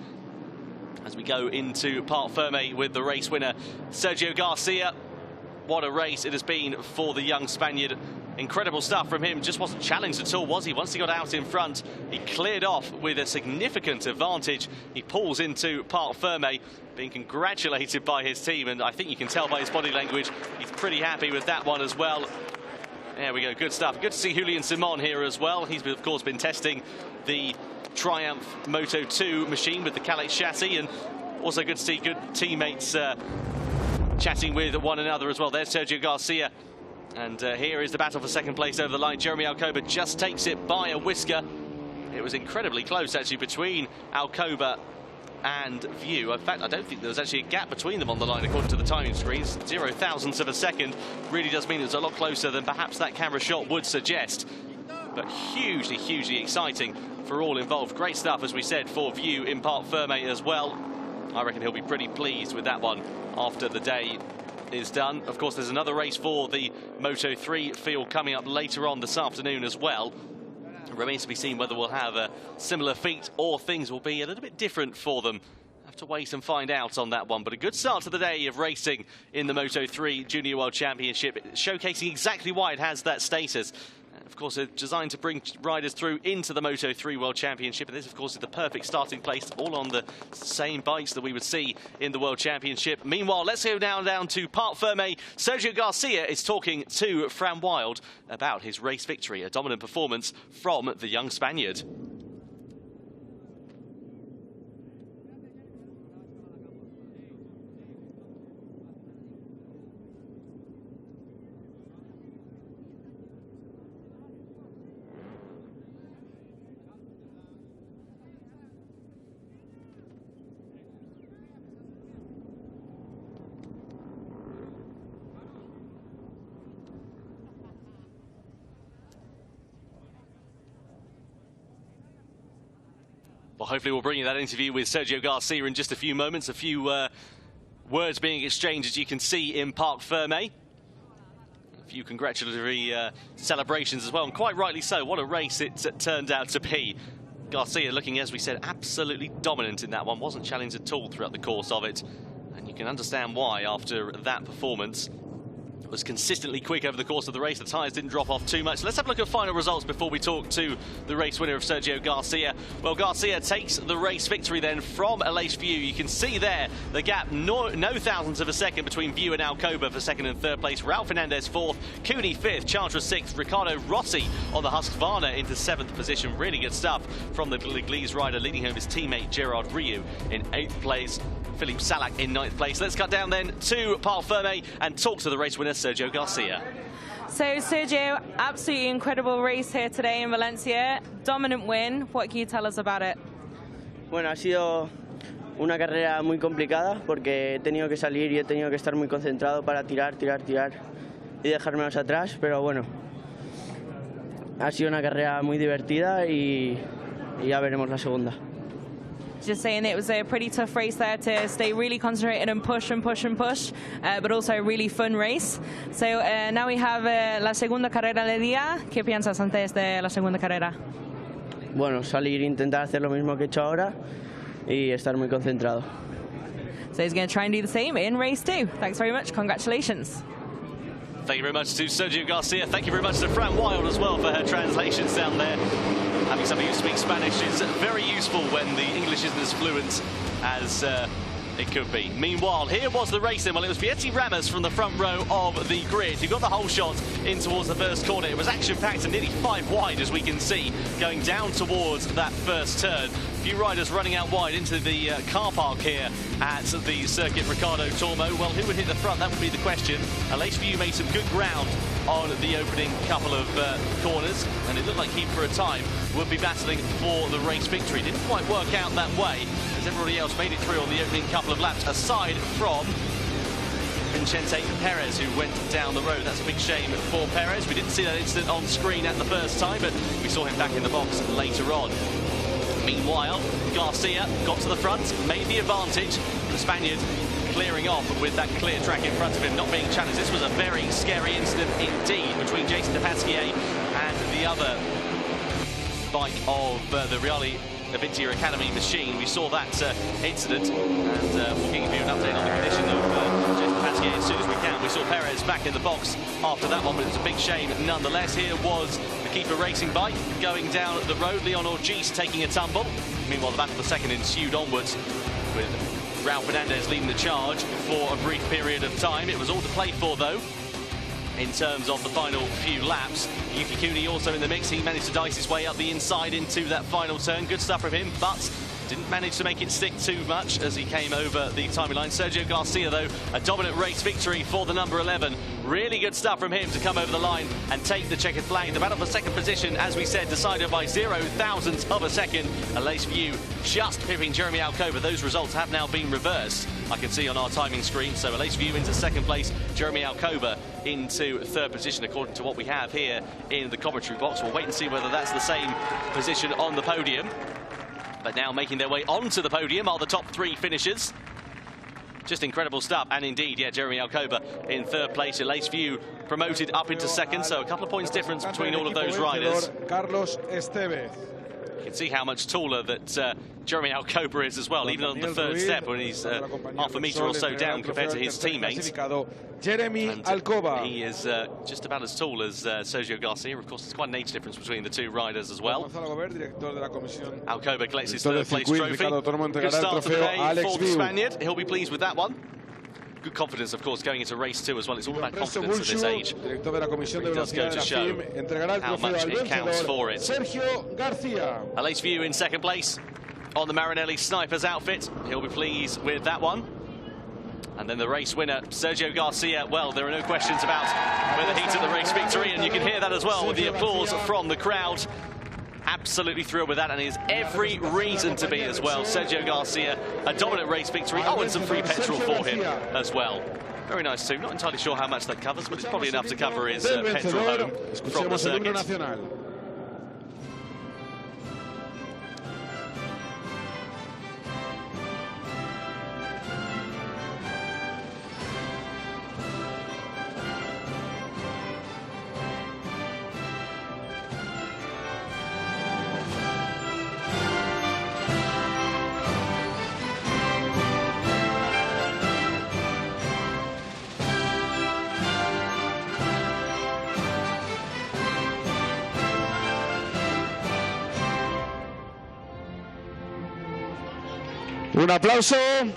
as we go into Parc Ferme with the race winner, Sergio Garcia. What a race it has been for the young Spaniard. Incredible stuff from him. Just wasn't challenged at all, was he? Once he got out in front, he cleared off with a significant advantage. He pulls into Parc Ferme, being congratulated by his team, and I think you can tell by his body language, he's pretty happy with that one as well. There we go, good stuff. Good to see Julian Simon here as well. He's, of course, been testing the Triumph Moto2 machine with the Calais chassis, and also good to see good teammates chatting with one another as well. There's Sergio Garcia, and here is the battle for second place over the line. Jeremy Alcoba just takes it by a whisker. It was incredibly close, actually, between Alcoba and View. In fact, I don't think there was actually a gap between them on the line according to the timing screens. 0 thousandths of a second really does mean it was a lot closer than perhaps that camera shot would suggest. But hugely, hugely exciting for all involved. Great stuff, as we said, for View in Parc Ferme as well. I reckon he'll be pretty pleased with that one after the day is done. Of course, there's another race for the Moto3 field coming up later on this afternoon as well. It remains to be seen whether we'll have a similar feat or things will be a little bit different for them. Have to wait and find out on that one. But a good start to the day of racing in the Moto3 Junior World Championship, showcasing exactly why it has that status. Of course, it's designed to bring riders through into the Moto3 World Championship. And this, of course, is the perfect starting place, all on the same bikes that we would see in the World Championship. Meanwhile, let's go now down to Parc Ferme. Sergio Garcia is talking to Fran Wild about his race victory, a dominant performance from the young Spaniard. Well, hopefully we'll bring you that interview with Sergio Garcia in just a few moments. A few words being exchanged, as you can see, in Parc Ferme. A few congratulatory celebrations as well, and quite rightly so. What a race it turned out to be. Garcia looking, as we said, absolutely dominant in that one. Wasn't challenged at all throughout the course of it. And you can understand why after that performance. Was consistently quick over the course of the race. The tyres didn't drop off too much. Let's have a look at final results before we talk to the race winner of Sergio Garcia. Well, Garcia takes the race victory then from Aleix View. You can see there the gap, no thousandths of a second between View and Alcoba for second and third place. Raul Fernandez fourth, Cooney fifth, Chantra sixth, Ricardo Rossi on the Husqvarna into seventh position. Really good stuff from the Leglise rider, leading home his teammate Gerard Riou in eighth place. Philippe Salac in ninth place. Let's cut down then to Parc Ferme and talk to the race winner, Sergio Garcia. So, Sergio, absolutely incredible race here today in Valencia. Dominant win. What can you tell us about it? Bueno, ha sido una carrera muy complicada porque he tenido que salir y he tenido que estar muy concentrado para tirar y dejármelos atrás, pero bueno, ha sido una carrera muy divertida y ya veremos la segunda. Just saying it was a pretty tough race there to stay really concentrated and push and push and push, but also a really fun race. So now we have la segunda carrera del día. ¿Qué piensas antes de la segunda carrera? Bueno, salir e intentar hacer lo mismo que he hecho ahora y estar muy concentrado. So he's going to try and do the same in race 2. Thanks very much. Congratulations. Thank you very much to Sergio Garcia. Thank you very much to Fran Wild as well for her translations down there. Having somebody who speaks Spanish is very useful when the English isn't as fluent as it could be. Meanwhile, here was the racing. Well, it was Vietti Ramos from the front row of the grid. He got the whole shot in towards the first corner. It was action-packed and nearly 5 wide, as we can see, going down towards that first turn. A few riders running out wide into the car park here at the circuit Ricardo Tormo. Well, who would hit the front? That would be the question. Aleix View made some good ground on the opening couple of corners, and it looked like he, for a time, would be battling for the race victory. Didn't quite work out that way, as as everybody else made it through on the opening couple of laps, aside from Vicente Perez, who went down the road. That's a big shame for Perez. We didn't see that incident on screen at the first time, but we saw him back in the box later on. Meanwhile, Garcia got to the front, made the advantage. The Spaniard clearing off with that clear track in front of him, not being challenged. This was a very scary incident indeed between Jason Pasquier and the other bike of the Reali Avintia Academy machine. We saw that incident, and we'll give you an update on the condition of Jason Pasquier as soon as we can. We saw Perez back in the box after that one, but it was a big shame nonetheless. Here was the Keeper Racing bike going down the road, Leon Ortiz taking a tumble. Meanwhile, the battle for second ensued onwards, with Raul Fernandez leading the charge for a brief period of time. It was all to play for, though, in terms of the final few laps. Yuki Kuni also in the mix. He managed to dice his way up the inside into that final turn. Good stuff from him, but didn't manage to make it stick too much as he came over the timing line. Sergio Garcia, though, a dominant race victory for the number 11. Really good stuff from him to come over the line and take the checkered flag. The battle for second position, as we said, decided by 0.000 of a second. Alace View just pipping Jeremy Alcoba. Those results have now been reversed, I can see on our timing screen. So Alace View into second place, Jeremy Alcoba into third position, according to what we have here in the commentary box. We'll wait and see whether that's the same position on the podium. But now making their way onto the podium are the top three finishers. Just incredible stuff. And indeed, yeah, Jeremy Alcoba in third place. Alace View promoted up into second. So a couple of points difference between all of those riders. Carlos Estevez. You can see how much taller that Jeremy Alcoba is as well, even on the third step when he's half a metre or so down compared to his teammates. Jeremy Alcoba. He is just about as tall as Sergio Garcia. Of course, there's quite an age difference between the two riders as well. Alcoba collects his third place trophy. Good start to the day for the Spaniard. He'll be pleased with that one. Good confidence, of course, going into race 2 as well. It's all about confidence at this age. It does go to show how much it counts for it. Alace View in second place on the Marinelli Snipers outfit. He'll be pleased with that one. And then the race winner, Sergio Garcia. Well, there are no questions about whether he took the race victory, and you can hear that as well with the applause from the crowd. Absolutely thrilled with that, and he has every reason to be as well. Sergio Garcia, a dominant race victory. Oh, and some free petrol for him as well. Very nice too. Not entirely sure how much that covers, but it's probably enough to cover his petrol home from the circuit. Un aplauso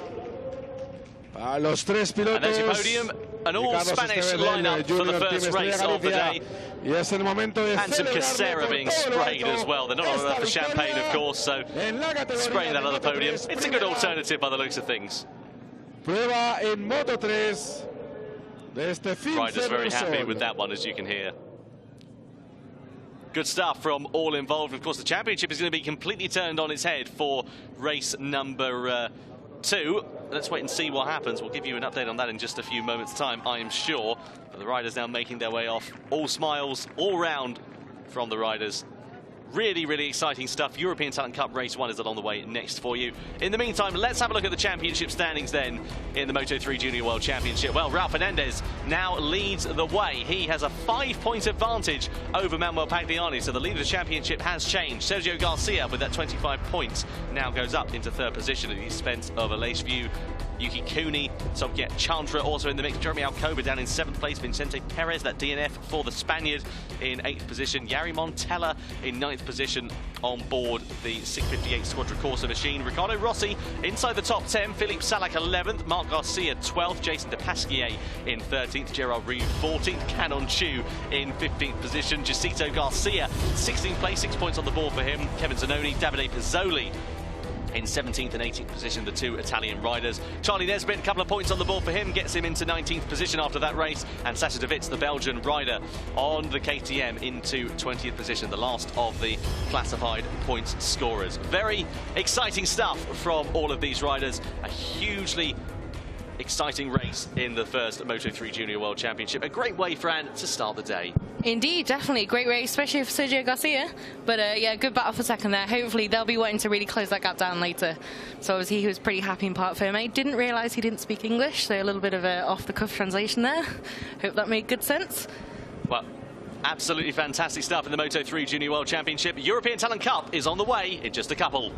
a los tres pilotos. And there's your podium, an all-Spanish lineup for the first race of the day. Y es el momento de and some Casera being sprayed as well. They're not on enough for champagne, of course, so spraying that on the podium. It's a good alternative by the looks of things. Prueba en Moto3 de este FIM CEV Repsol. Riders very happy with that one, as you can hear. Good stuff from all involved. Of course, the championship is going to be completely turned on its head for race number 2. Let's wait and see what happens. We'll give you an update on that in just a few moments' time, I am sure. But the riders now making their way off. All smiles all round from the riders. Really, really exciting stuff. European Talent Cup Race 1 is on the way next for you. In the meantime, let's have a look at the championship standings then in the Moto3 Junior World Championship. Well, Raul Fernandez now leads the way. He has a 5-point advantage over Manuel Pagliani, so the lead of the championship has changed. Sergio Garcia, with that 25 points, now goes up into third position at the expense of Alace View. Yuki Kuni, Sobjet Chandra also in the mix. Jeremy Alcoba down in 7th place. Vicente Perez, that DNF for the Spaniard, in 8th position. Yari Montella in 9th position on board the 658 Squadra Corsa machine. Ricardo Rossi inside the top 10. Philippe Salac 11th. Marc Garcia 12th. Jason Pasquier in 13th. Gerard Reeve 14th. Canon Chu in 15th position. Jacito Garcia 16th place, 6 points on the board for him. Kevin Zanoni, Davide Pizzoli In 17th and 18th position, the two Italian riders. Charlie Nesbitt, a couple of points on the board for him, gets him into 19th position after that race. And Sasha de Wits, the Belgian rider, on the KTM into 20th position, the last of the classified points scorers. Very exciting stuff from all of these riders. A hugely exciting race in the first Moto3 Junior World Championship. A great way, Fran, to start the day. Indeed, definitely. Great race, especially for Sergio Garcia. But yeah, good battle for second there. Hopefully they'll be wanting to really close that gap down later. So obviously he was pretty happy in part FIM. I didn't realise he didn't speak English, so a little bit of a off-the-cuff translation there. Hope that made good sense. Well, absolutely fantastic stuff in the Moto3 Junior World Championship. European Talent Cup is on the way in just a couple.